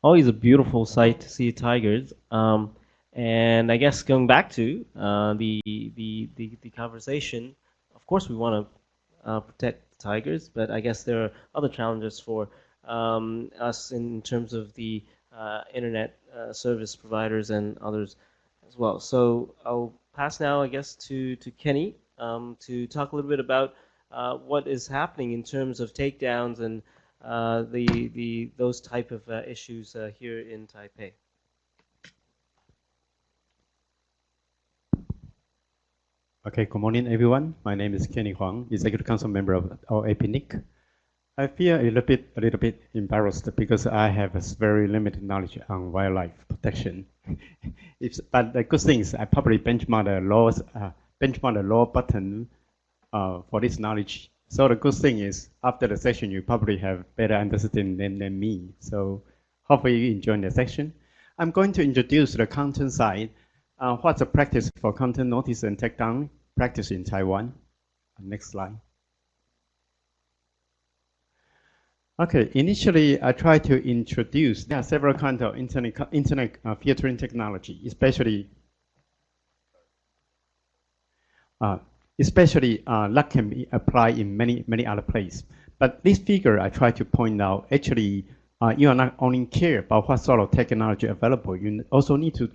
always a beautiful sight to see tigers. And I guess going back to the conversation, of course we want to protect tigers, but I guess there are other challenges for us in terms of the internet service providers and others as well. So I'll pass now, I guess, to Kenny to talk a little bit about what is happening in terms of takedowns and those type of issues here in Taipei. Okay, good morning, everyone. My name is Kenny Huang, Executive Council member of our APrIGF. I feel a little bit embarrassed because I have a very limited knowledge on wildlife protection. But the good thing is I probably benchmark the law button for this knowledge. So the good thing is after the session you probably have better understanding than me. So hopefully you enjoy the section. I'm going to introduce the content side. What's the practice for content notice and takedown practice in Taiwan? Next slide. Okay, initially I tried to introduce, there are several kinds of internet filtering technology, especially that can be applied in many other places. But this figure I try to point out, actually, you are not only care about what sort of technology available, you also need to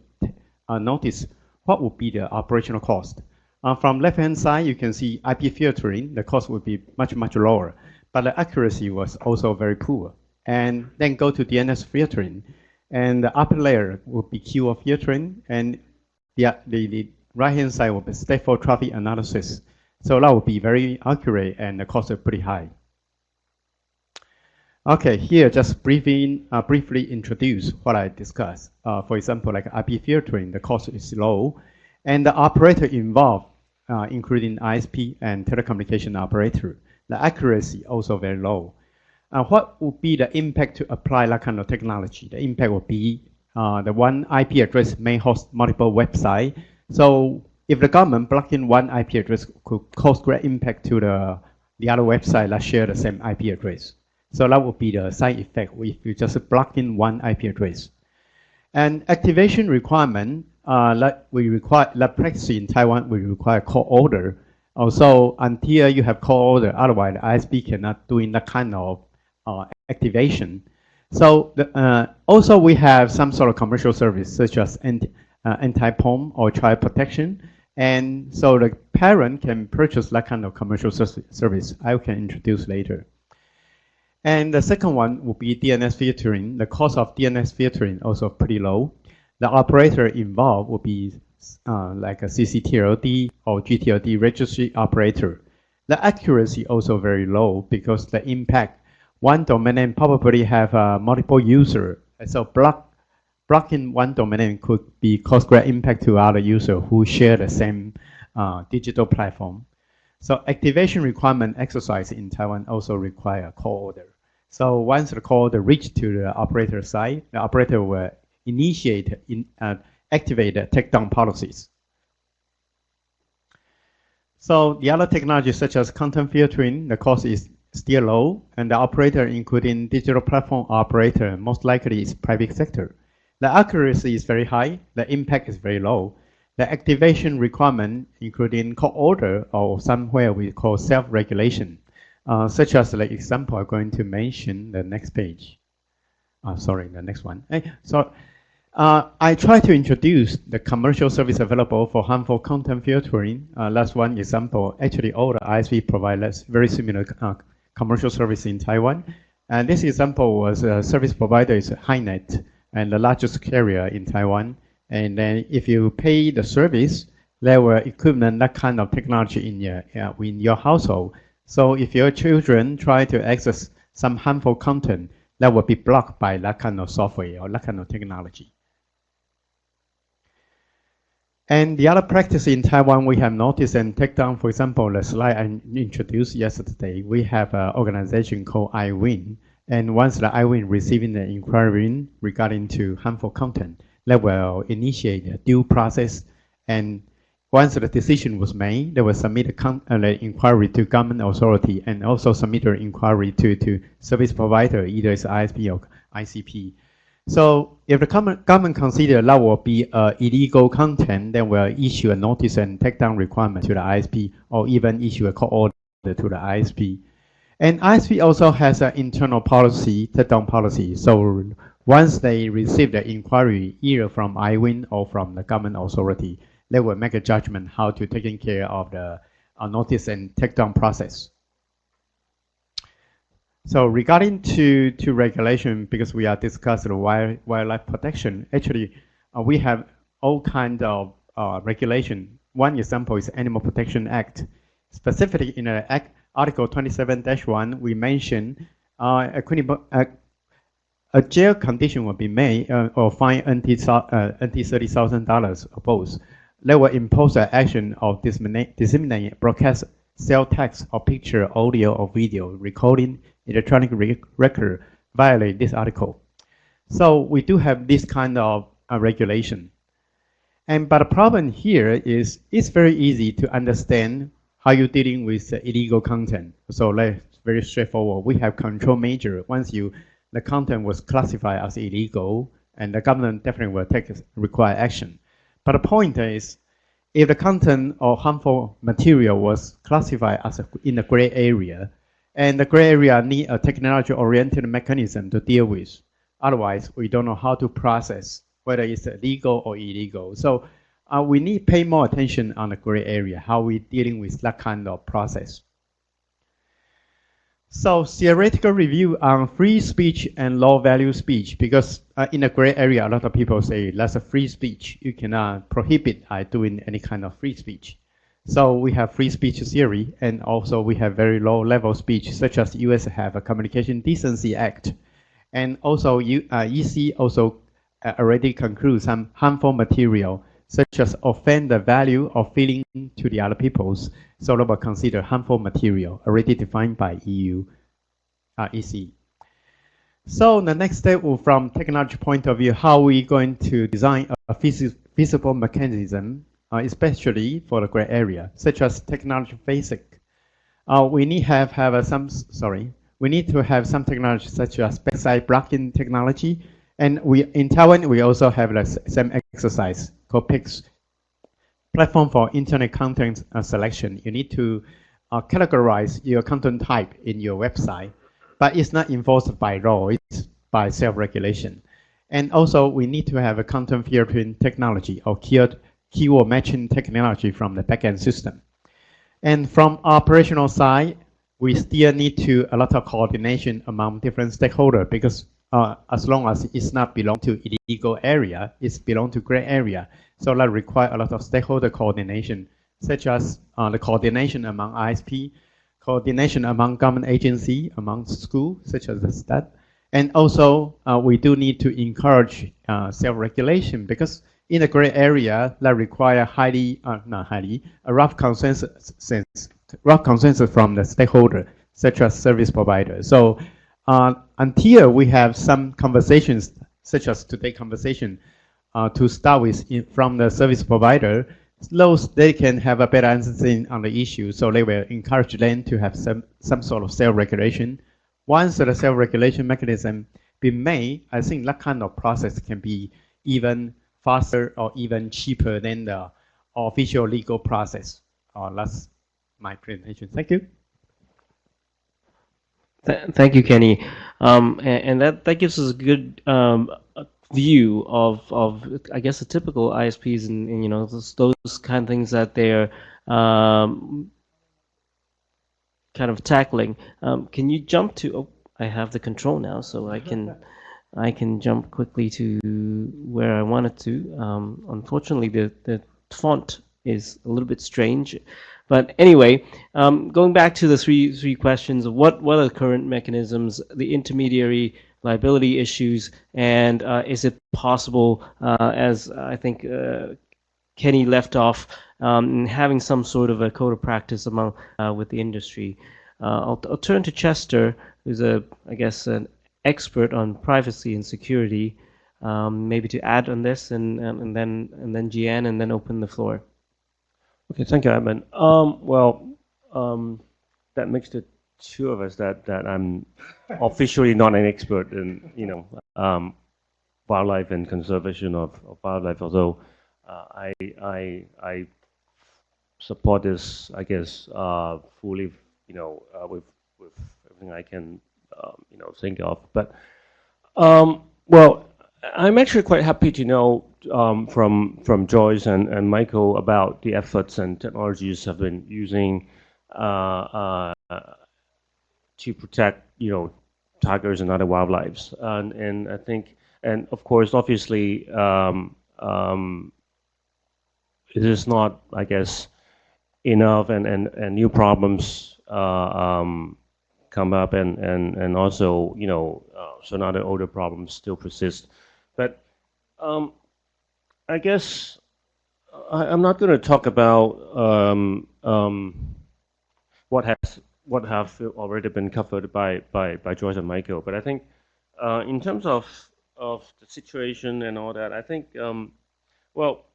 notice what would be the operational cost. From left-hand side, you can see IP filtering, the cost would be much lower, but the accuracy was also very poor. And then go to DNS filtering, and the upper layer would be keyword filtering, and the right-hand side will be stateful traffic analysis. So that would be very accurate, and the cost is pretty high. Okay, here just briefly introduce what I discussed. For example, like IP filtering, the cost is low, and the operator involved, including ISP and telecommunication operator, the accuracy also very low. What would be the impact to apply that kind of technology? The impact would be the one IP address may host multiple websites. So if the government blocking one IP address could cause great impact to the other website that share the same IP address. So that would be the side effect if you just blocking one IP address. And activation requirement, that practice in Taiwan will require court order. Also, until you have court order, otherwise the ISP cannot do that kind of activation. So also we have some sort of commercial service such as anti-POM or child protection. And so the parent can purchase that kind of commercial service. I can introduce later. And the second one will be DNS filtering. The cost of DNS filtering also pretty low. The operator involved will be like a CCTLD or GTLD registry operator. The accuracy also very low because the impact, one domain name probably have multiple users. So blocking one domain name could be cause great impact to other users who share the same digital platform. So activation requirement exercise in Taiwan also require court order. So once the court order reach to the operator side, the operator will initiate activate the takedown policies. So the other technologies such as content filtering, the cost is still low, and the operator, including digital platform operator, most likely is private sector. The accuracy is very high, the impact is very low. The activation requirement, including court order or somewhere we call self-regulation, such as the example I'm going to mention the next page. Sorry, the next one. So I try to introduce the commercial service available for harmful content filtering. Last one example, actually all the ISP providers very similar commercial service in Taiwan. And this example was a service provider is HiNet and the largest carrier in Taiwan. And then if you pay the service, there were equivalent that kind of technology in your household. So if your children try to access some harmful content, that will be blocked by that kind of software or that kind of technology. And the other practice in Taiwan we have noticed and take down, for example, the slide I introduced yesterday, we have an organization called iWin. And once the iWin receiving the inquiry regarding to harmful content, they will initiate a due process. And once the decision was made, they will submit the inquiry to government authority and also submit an inquiry to service provider, either it's ISP or ICP. So if the government consider that will be illegal content, then we'll issue a notice and takedown requirement to the ISP or even issue a court order to the ISP. And ISP also has an internal policy, takedown policy. So once they receive the inquiry either from iWin or from the government authority, they will make a judgment how to taking care of the notice and takedown process. So regarding to regulation, because we are discussing wildlife protection, actually we have all kinds of regulation. One example is Animal Protection Act. Specifically in the act, Article 27-1, we mentioned a jail condition will be made or fine until $30,000 or both. They will impose an action of disseminate, broadcast, sell text or picture, audio or video, recording, electronic record, violate this article. So we do have this kind of regulation. But the problem here is it's very easy to understand how you're dealing with illegal content. So that's very straightforward. We have control measure. Once the content was classified as illegal, and the government definitely will require action. But the point is, if the content or harmful material was classified as in the gray area, and the gray area need a technology-oriented mechanism to deal with. Otherwise, we don't know how to process whether it's legal or illegal. So we need to pay more attention on the gray area, how we're dealing with that kind of process. So theoretical review on free speech and low-value speech, because in the gray area, a lot of people say that's a free speech. You cannot prohibit doing any kind of free speech. So we have free speech theory, and also we have very low-level speech, such as US have a Communication Decency Act. And also EC also already concludes some harmful material, such as offend the value of feeling to the other peoples. So they will consider harmful material, already defined by EU, EC. So the next step, from technology point of view, how are we going to design a feasible mechanism, especially for the gray area, such as technology basic. We need to have some technology such as backside blocking technology, and in Taiwan we also have the same exercise called PICS, platform for internet content selection. You need to categorize your content type in your website, but it's not enforced by law, it's by self-regulation. And also we need to have a content filtering technology or keyword matching technology from the backend system. And from operational side, we still need a lot of coordination among different stakeholders, because as long as it's not belong to illegal area, it's belong to gray area. So that require a lot of stakeholder coordination, such as the coordination among ISP, coordination among government agency, among school, such as the STAT. And also we do need to encourage self-regulation, because in the gray area that require a rough consensus from the stakeholder, such as service provider. So until we have some conversations, such as today's conversation, to start with from the service provider, those they can have a better understanding on the issue, so they will encourage them to have some sort of self-regulation. Once the self-regulation mechanism be made, I think that kind of process can be even faster or even cheaper than the official legal process. That's my presentation. Thank you. Thank you, Kenny. And that gives us a good view of I guess the typical ISPs and those kind of things that they're kind of tackling. Can you jump to? Oh, I have the control now, so I can jump quickly to where I wanted to. Unfortunately, the font is a little bit strange. But anyway, going back to the three questions of what are the current mechanisms, the intermediary liability issues, and is it possible, as I think Kenny left off, having some sort of a code of practice among with the industry. I'll turn to Chester, who's I guess an expert on privacy and security, maybe to add on this, and then Jian, and then open the floor. Okay, thank you, Edmund. That makes the two of us that I'm officially not an expert in wildlife and conservation of wildlife, although I support this, I guess, fully, with everything I can think of. But well, I'm actually quite happy to know from Joyce and Michael about the efforts and technologies have been using to protect tigers and other wildlife, and I think, and of course, obviously, it is not, I guess, enough, and new problems come up, and also, you know, some other older problems still persist. But I guess I'm not going to talk about what have already been covered by Joyce and Michael. But I think in terms of the situation and all that, I think well,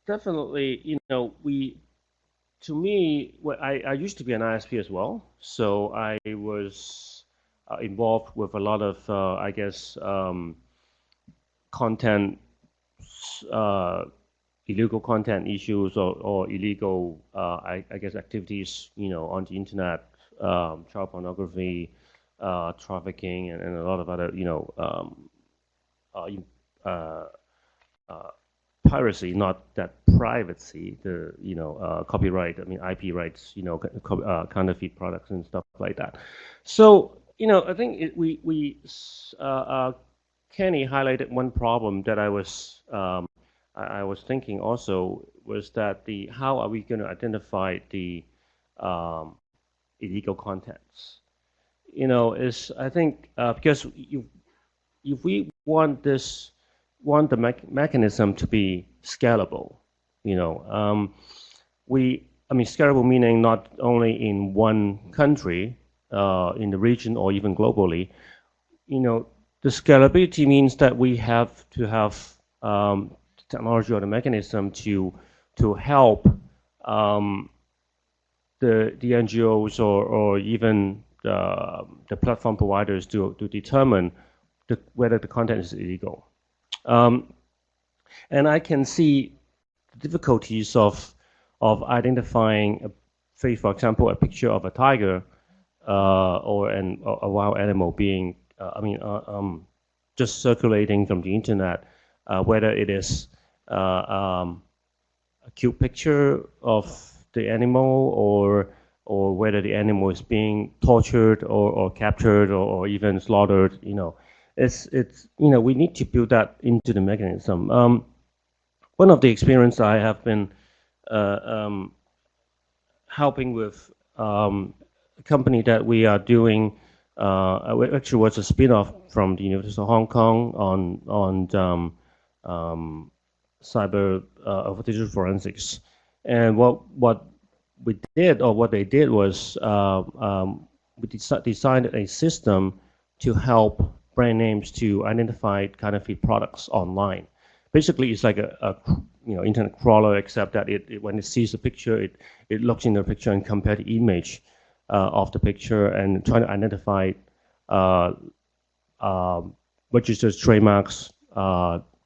definitely, you know, to me, well, I used to be an ISP as well, so I was involved with a lot of I guess content, illegal content issues, or illegal I guess activities, you know, on the internet, child pornography, trafficking, and a lot of other, you know, piracy, not that privacy, the, you know, copyright, I mean IP rights, you know, counterfeit products and stuff like that. So, you know, I think Kenny highlighted one problem that I was thinking also, was that how are we going to identify the illegal contents? You know, I think because if we want the mechanism to be scalable, you know, I mean, scalable meaning not only in one country, in the region, or even globally. You know, the scalability means that we have to have technology or the mechanism to help the NGOs, or even the platform providers to determine whether the content is illegal. And I can see the difficulties of identifying, say, for example, a picture of a tiger or a wild animal being, just circulating from the internet, whether it is a cute picture of the animal, or whether the animal is being tortured, or captured, or even slaughtered. You know, it's you know, we need to build that into the mechanism. One of the experience I have been helping with a company that we are doing, actually was a spin-off from the University of Hong Kong on cyber of digital forensics. And what we did, or what they did, was we designed a system to help brand names to identify counterfeit products online. Basically, it's like a you know, internet crawler, except that when it sees a picture, it looks in the picture and compare the image of the picture, and trying to identify registered trademarks,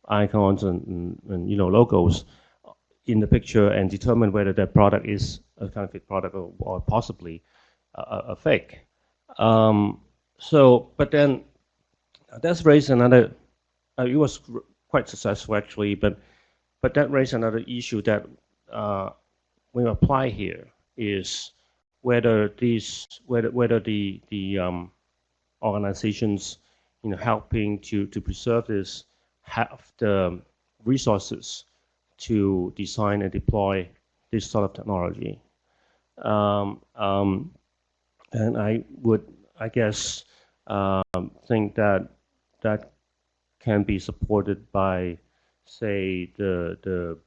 icons, and you know, logos in the picture, and determine whether that product is a counterfeit product, or possibly a fake. So, but then that's raised another. It was quite successful, actually, but that raised another issue that we apply here, is whether the organizations, you know, helping to preserve this, have the resources to design and deploy this sort of technology. And I would, I guess, think that can be supported by, say, the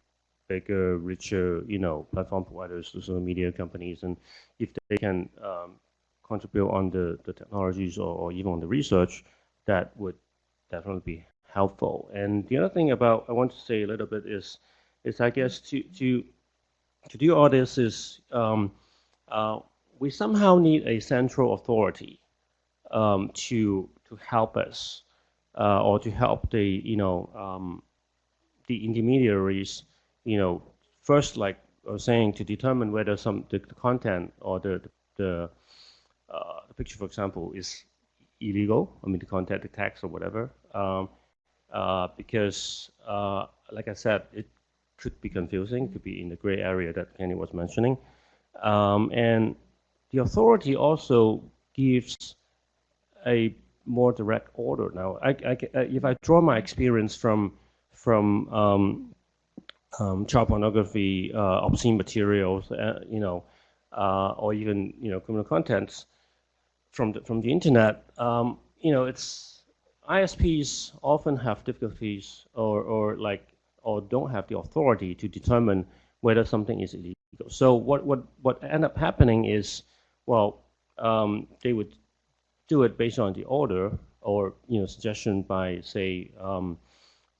bigger, richer, you know, platform providers, social media companies, and if they can contribute on the technologies, or even on the research, that would definitely be helpful. And the other thing I want to say a little bit is I guess to do all this is we somehow need a central authority to help us, or to help the, you know, the intermediaries, you know, first, like I was saying, to determine whether the content, or the picture, for example, is illegal. I mean, the content, the text, or whatever, because like I said, it could be confusing, could be in the gray area that Kenny was mentioning, and the authority also gives a more direct order. Now, if I draw my experience from child pornography, obscene materials, you know, or even criminal contents from the internet, it's ISPs often have difficulties or don't have the authority to determine whether something is illegal. So what end up happening is, well, they would do it based on the order or suggestion by, say,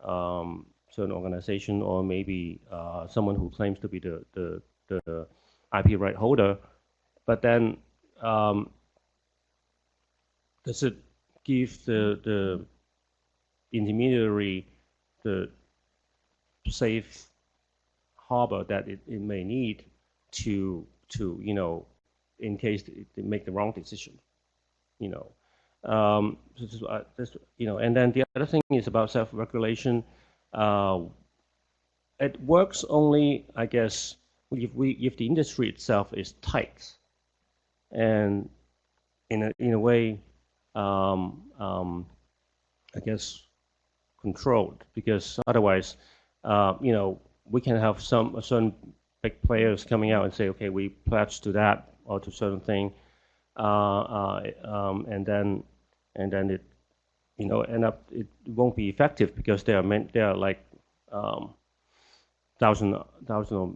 certain organization, or maybe someone who claims to be the IP right holder. But then does it give the intermediary the safe harbor that it may need to in case they make the wrong decision? And then the other thing is about self-regulation. It works only, I guess, if the industry itself is tight and in a way, I guess, controlled, because otherwise, we can have certain big players coming out and say, okay, we pledge to that or to certain thing, and then it end up it won't be effective because they are like thousand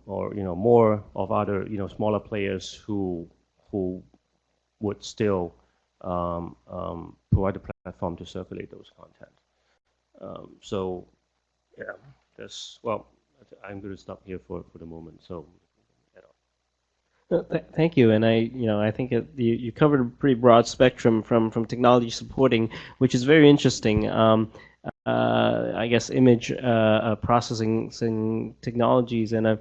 or more of other smaller players who would still provide a platform to circulate those content. So yeah, I'm going to stop here for the moment. So. Thank you, and I think you covered a pretty broad spectrum from technology supporting, which is very interesting. I guess image processing technologies, and I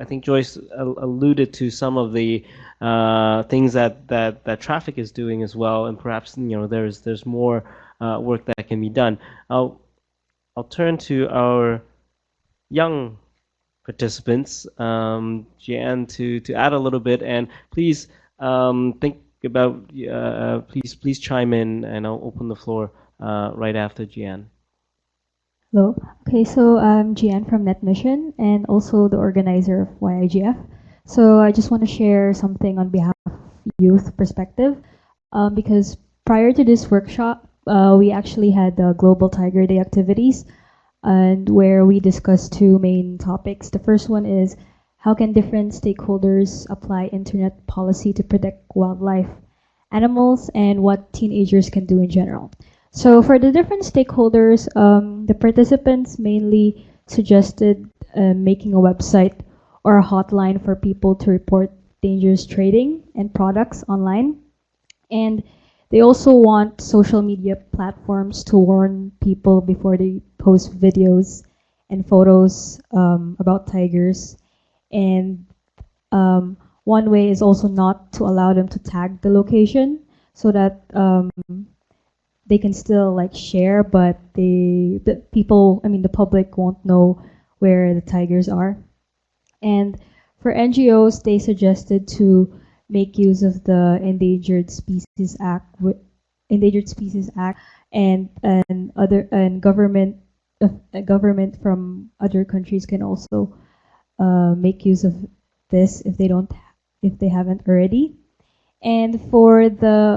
think Joyce alluded to some of the things that traffic is doing as well, and perhaps there's more work that can be done. I'll turn to our young participants, Jan, to add a little bit, and please think about, please chime in, and I'll open the floor right after Jan. Hello. Okay, so I'm Jian from NetMission and also the organizer of YIGF. So I just want to share something on behalf of youth perspective, because prior to this workshop, we actually had the Global Tiger Day activities, and where we discussed two main topics. The first one is how can different stakeholders apply internet policy to protect wildlife, animals, and what teenagers can do in general. So for the different stakeholders, the participants mainly suggested making a website or a hotline for people to report dangerous trading and products online. And they also want social media platforms to warn people before they post videos and photos about tigers. And one way is also not to allow them to tag the location, so that they can still share, but the public won't know where the tigers are. And for NGOs, they suggested to make use of the Endangered Species Act, and government from other countries can also make use of this if they haven't already. And for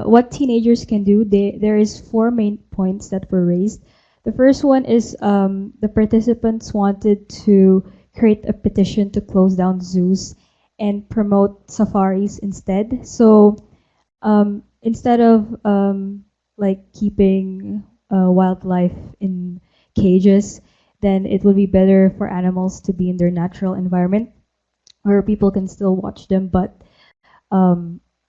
what teenagers can do, there is 4 main points that were raised. The first one is the participants wanted to create a petition to close down zoos and promote safaris instead. So instead of keeping wildlife in cages, then it would be better for animals to be in their natural environment where people can still watch them, but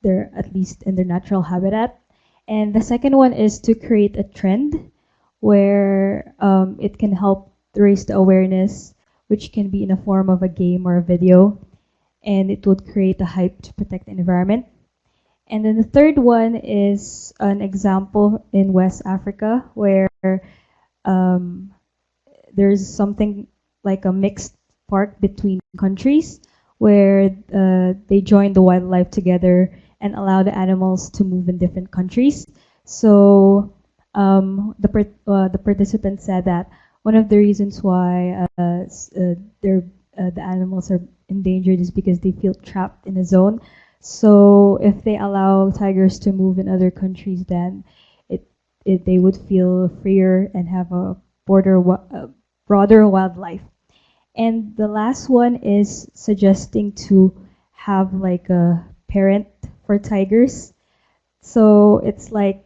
they're at least in their natural habitat. And the second one is to create a trend where it can help raise the awareness, which can be in a form of a game or a video, and it would create a hype to protect the environment. And then the third one is an example in West Africa where there's something like a mixed park between countries where they join the wildlife together and allow the animals to move in different countries. So the participants said that one of the reasons why the animals are endangered is because they feel trapped in a zone. So if they allow tigers to move in other countries, then they would feel freer and have a broader wildlife. And the last one is suggesting to have like a parent for tigers. So it's like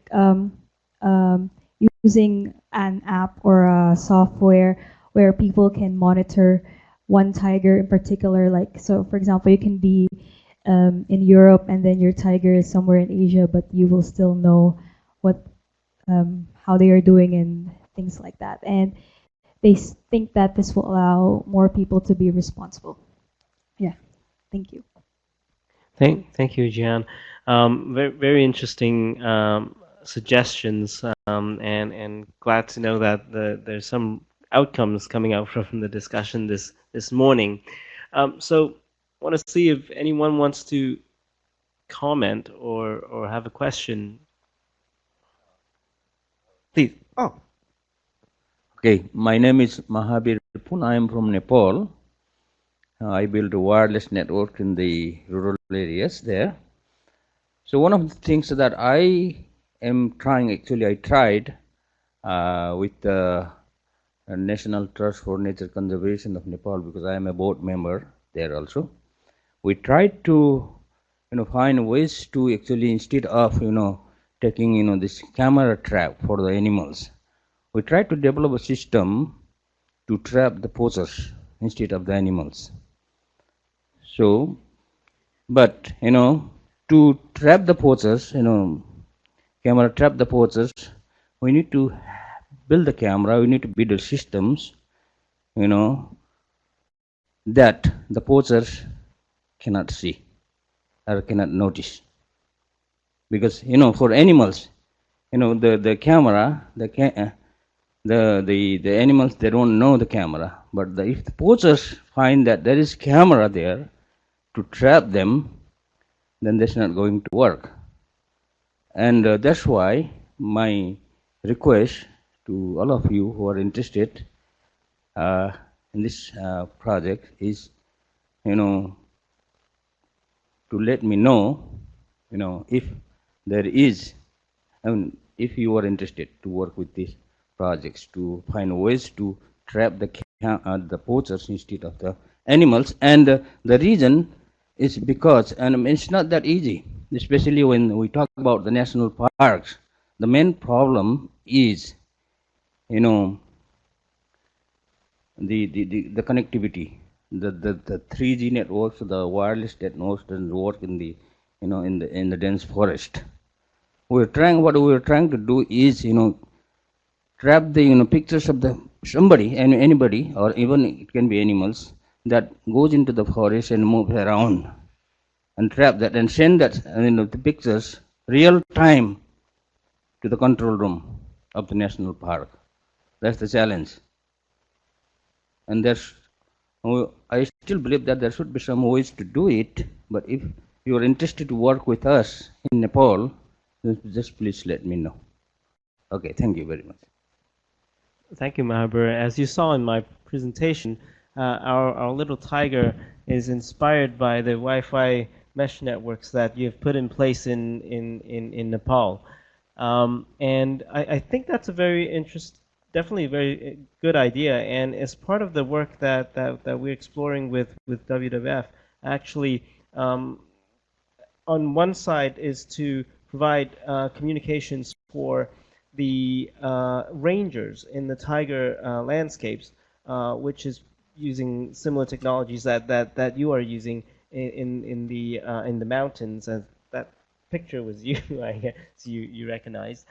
using an app or a software where people can monitor one tiger in particular. Like, so for example, you can be in Europe and then your tiger is somewhere in Asia, but you will still know what how they are doing and things like that. And they think that this will allow more people to be responsible. Yeah, thank you. Thank you, Jian. Very interesting suggestions, and glad to know that there's some outcomes coming out from the discussion this morning. So, I want to see if anyone wants to comment or have a question. Please. Oh. Okay, my name is Mahabir Pun. I am from Nepal. I build a wireless network in the rural areas there. So one of the things that I am trying, actually I tried with the National Trust for Nature Conservation of Nepal, because I am a board member there also. We tried to find ways to actually, instead of taking this camera trap for the animals, we tried to develop a system to trap the poachers instead of the animals. So, but to trap the poachers, camera trap the poachers, we need to build the camera, we need to build the systems, that the poachers cannot see or cannot notice. Because for animals, the camera, the animals, they don't know the camera. But if the poachers find that there is camera there to trap them, then that's not going to work. And that's why my request to all of you who are interested in this project is, to let me know, if there is, if you are interested to work with these projects to find ways to trap the poachers instead of the animals. And the reason is because, and it's not that easy, especially when we talk about the national parks. The main problem is, the connectivity. The 3G networks, the wireless networks doesn't work in the in the dense forest. What we're trying to do is trap the pictures of the somebody and anybody, or even it can be animals, that goes into the forest and moves around, and trap that and send that the pictures real time to the control room of the national park. That's the challenge. And I still believe that there should be some ways to do it, but if you are interested to work with us in Nepal, just please let me know. Okay, thank you very much. Thank you, Mahabir. As you saw in my presentation, our little tiger is inspired by the Wi-Fi mesh networks that you've put in place in Nepal. And I think that's a definitely a very good idea. And as part of the work that we're exploring with WWF, actually, on one side is to provide communications for the rangers in the tiger landscapes, which is using similar technologies that you are using in the mountains. And that picture was you, I guess you recognize,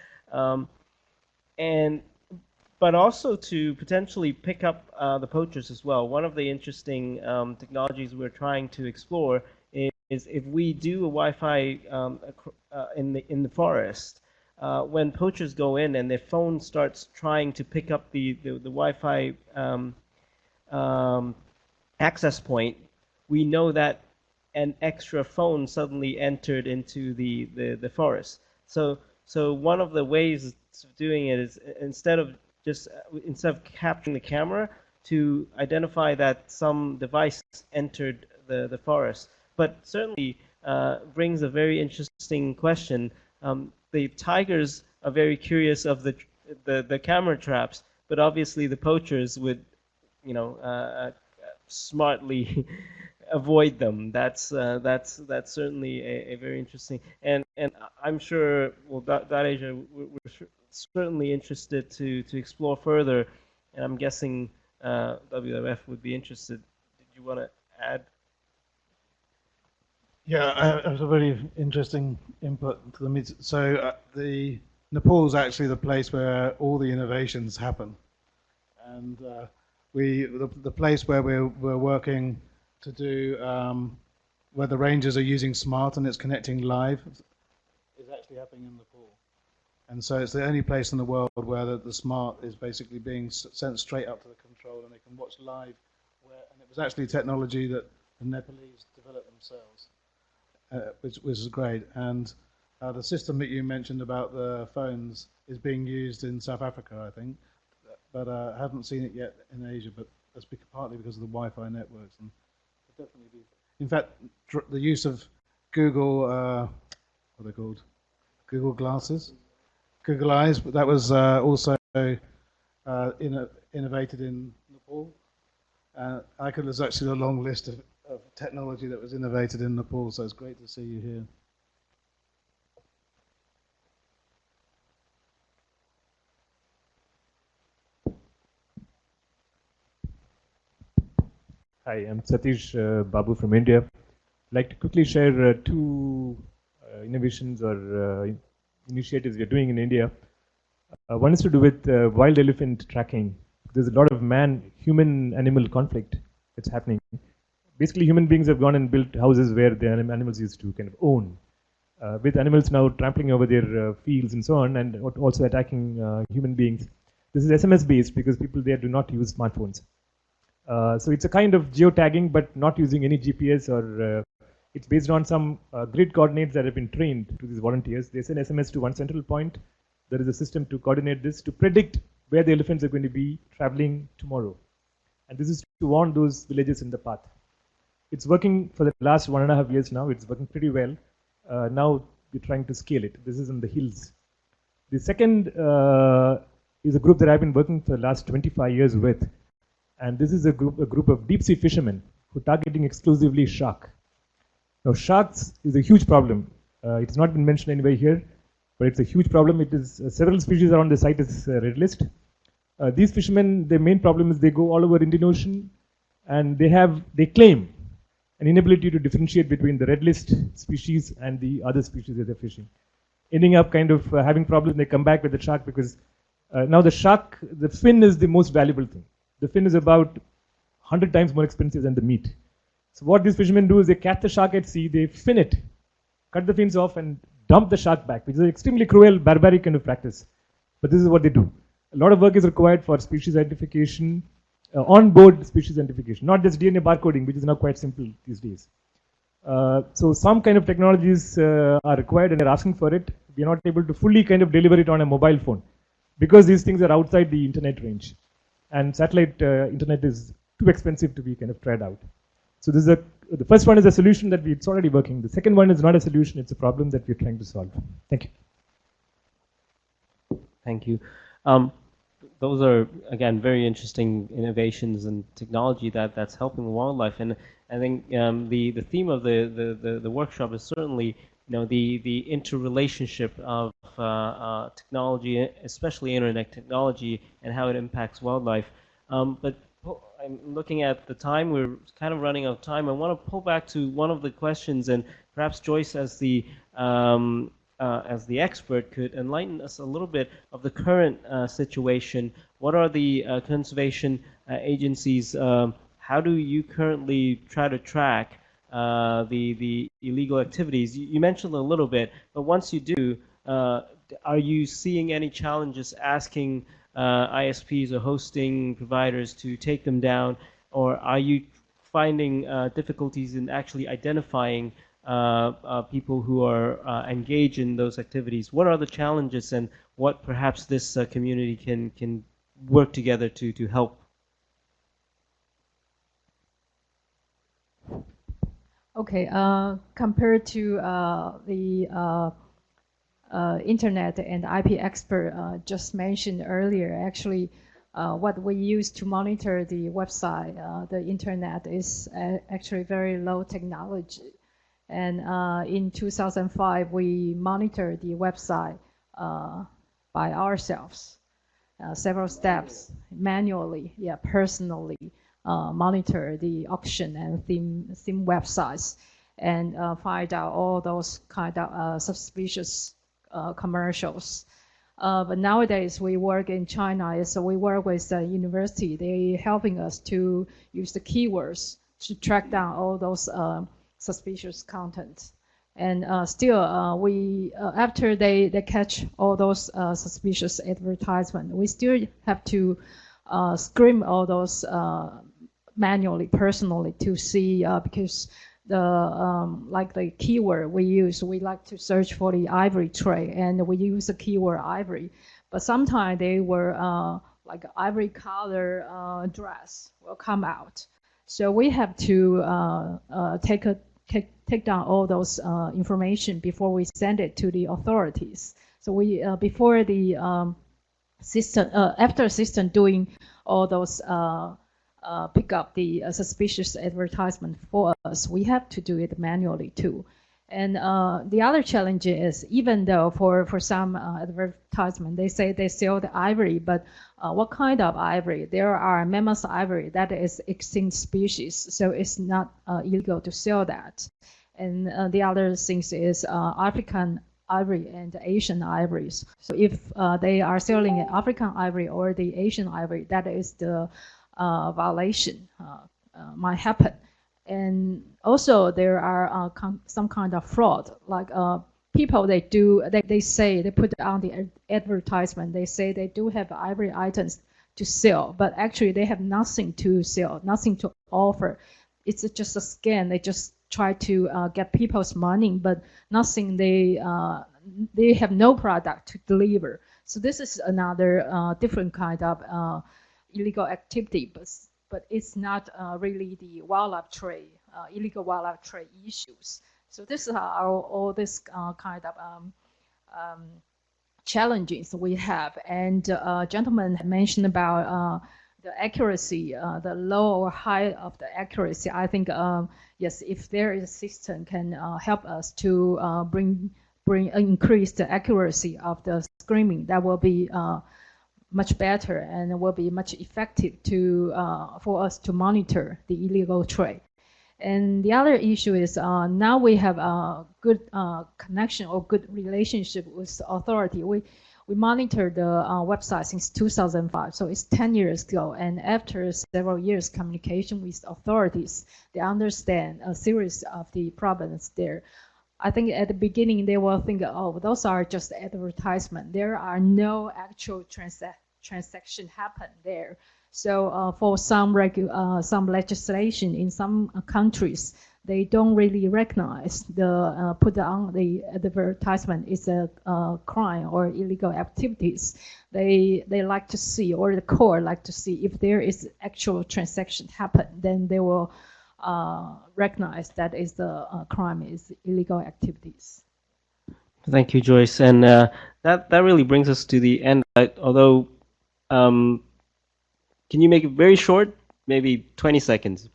but also to potentially pick up the poachers as well. One of the interesting technologies we're trying to explore is if we do a Wi-Fi in the forest. When poachers go in and their phone starts trying to pick up the Wi-Fi access point, we know that an extra phone suddenly entered into the forest. So one of the ways of doing it is instead of capturing the camera, to identify that some device entered the forest. But certainly brings a very interesting question. The tigers are very curious of the camera traps, but obviously the poachers would, you know, smartly avoid them. That's certainly a very interesting, and I'm sure, well, Asia, we're certainly interested to explore further, and I'm guessing WWF would be interested. Did you want to add? Yeah, it was a very interesting input to the meeting. So the Nepal is actually the place where all the innovations happen, and the place where we're working to do where the rangers are using smart and it's connecting live is actually happening in Nepal, and so it's the only place in the world where the smart is basically being sent straight up to the control and they can watch live. And it was actually technology that the Nepalese developed themselves. Which is great, and the system that you mentioned about the phones is being used in South Africa, I think, but I haven't seen it yet in Asia. But that's partly because of the Wi-Fi networks, and definitely be. In fact, the use of Google, what are they called? Google glasses, Google Eyes. But that was also innovated in Nepal. There's actually a long list of technology that was innovated in Nepal, so it's great to see you here. Hi, I'm Satish Babu from India. I'd like to quickly share two innovations or initiatives we're doing in India. One is to do with wild elephant tracking. There's a lot of human-animal conflict that's happening. Basically, human beings have gone and built houses where the animals used to kind of own, with animals now trampling over their fields and so on, and also attacking human beings. This is SMS based because people there do not use smartphones. So it's a kind of geotagging, but not using any GPS, or it's based on some grid coordinates that have been trained to these volunteers. They send SMS to one central point. There is a system to coordinate this, to predict where the elephants are going to be traveling tomorrow. And this is to warn those villages in the path. It's working for the last 1.5 years now. It's working pretty well. Now we're trying to scale it. This is in the hills. The second is a group that I've been working for the last 25 years with. And this is a group of deep sea fishermen who are targeting exclusively shark. Now, sharks is a huge problem. It has not been mentioned anywhere here, but it's a huge problem. It is several species are on the site is red list. These fishermen, their main problem is they go all over Indian Ocean, and they claim an inability to differentiate between the red list species and the other species that they're fishing, ending up kind of having problems. They come back with the shark because now the fin is the most valuable thing. The fin is about 100 times more expensive than the meat. So what these fishermen do is they catch the shark at sea, they fin it, cut the fins off, and dump the shark back, which is an extremely cruel, barbaric kind of practice. But this is what they do. A lot of work is required for species identification, on-board species identification, not just DNA barcoding, which is now quite simple these days. So some kind of technologies are required, and they're asking for it. We are not able to fully kind of deliver it on a mobile phone because these things are outside the internet range, and satellite internet is too expensive to be kind of tried out. So this is the first one is a solution that it's already working. The second one is not a solution; it's a problem that we're trying to solve. Thank you. Thank you. Those are, again, very interesting innovations and technology that's helping wildlife. And I think the theme of the workshop is certainly, the interrelationship of technology, especially internet technology, and how it impacts wildlife. But I'm looking at the time. We're kind of running out of time. I want to pull back to one of the questions, and perhaps Joyce, as the expert, could enlighten us a little bit of the current situation. What are the conservation agencies? How do you currently try to track the illegal activities? You mentioned a little bit, but once you do, are you seeing any challenges asking ISPs or hosting providers to take them down, or are you finding difficulties in actually identifying people who are engaged in those activities? What are the challenges, and what perhaps this community can work together to help? Okay, compared to the internet and IP expert just mentioned earlier, actually, what we use to monitor the website, the internet, is actually very low technology. And in 2005, we monitored the website by ourselves, several steps manually, personally. Monitor the auction and theme websites and find out all those kind of suspicious commercials. But nowadays we work in China, so we work with the university. They helping us to use the keywords to track down all those suspicious content. And still, we after they catch all those suspicious advertisements, we still have to screen all those manually, personally, to see because the like the keyword we use, we like to search for the ivory trade, and we use the keyword ivory, but sometimes they were like ivory color dress will come out, so we have to take down all those information before we send it to the authorities. So we before the system after system doing all those pick up the suspicious advertisement for us, we have to do it manually too. And the other challenge is, even though for some advertisement they say they sell the ivory, but what kind of ivory? There are mammoth ivory that is extinct species, so it's not illegal to sell that. And the other things is African ivory and Asian ivories. So if they are selling African ivory or the Asian ivory, that is the violation might happen. And also there are some kind of fraud, like people they say they put on the advertisement, they say they do have ivory items to sell, but actually they have nothing to sell, nothing to offer. It's just a scam. They just try to get people's money, but nothing. They have no product to deliver. So this is another different kind of illegal activity, but it's not really the wildlife trade, illegal wildlife trade issues. So this is all this kind of challenges we have. And gentlemen mentioned about the accuracy, the low or high of the accuracy. I think yes, if there is a system can help us to increase the accuracy of the screening, that will be much better and will be much effective to for us to monitor the illegal trade. And the other issue is now we have a good connection or good relationship with the authority. We monitored the website since 2005, so it's 10 years ago. And after several years communication with authorities, they understand a series of the problems there. I think at the beginning they will think, oh, those are just advertisement. There are no actual transaction happen there. So for some legislation in some countries, they don't really recognize the put on the advertisement is a crime or illegal activities. They like to see, or the court like to see, if there is actual transaction happen, then they will recognize that is the crime, is illegal activities. Thank you, Joyce. And that really brings us to the end. Although, can you make it very short? Maybe 20 seconds.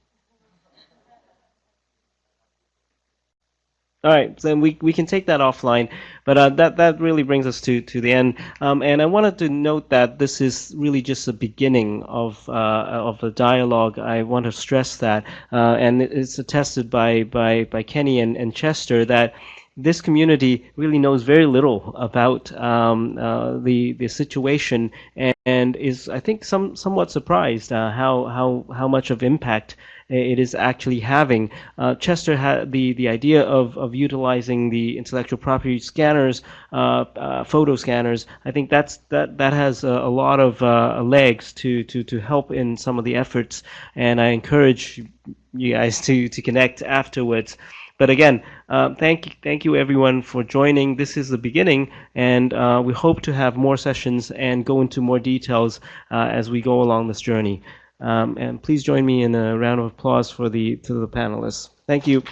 All right, so then we can take that offline, but that really brings us to the end. And I wanted to note that this is really just the beginning of the dialogue. I want to stress that, and it's attested by Kenny and Chester that this community really knows very little about the situation, and is, I think, somewhat surprised how much of impact it is actually having. Chester had the idea of utilizing the intellectual property scanners, photo scanners. I think that has a lot of legs to help in some of the efforts, and I encourage you guys to connect afterwards. But again, thank you everyone for joining. This is the beginning, and we hope to have more sessions and go into more details as we go along this journey. And please join me in a round of applause to the panelists. Thank you.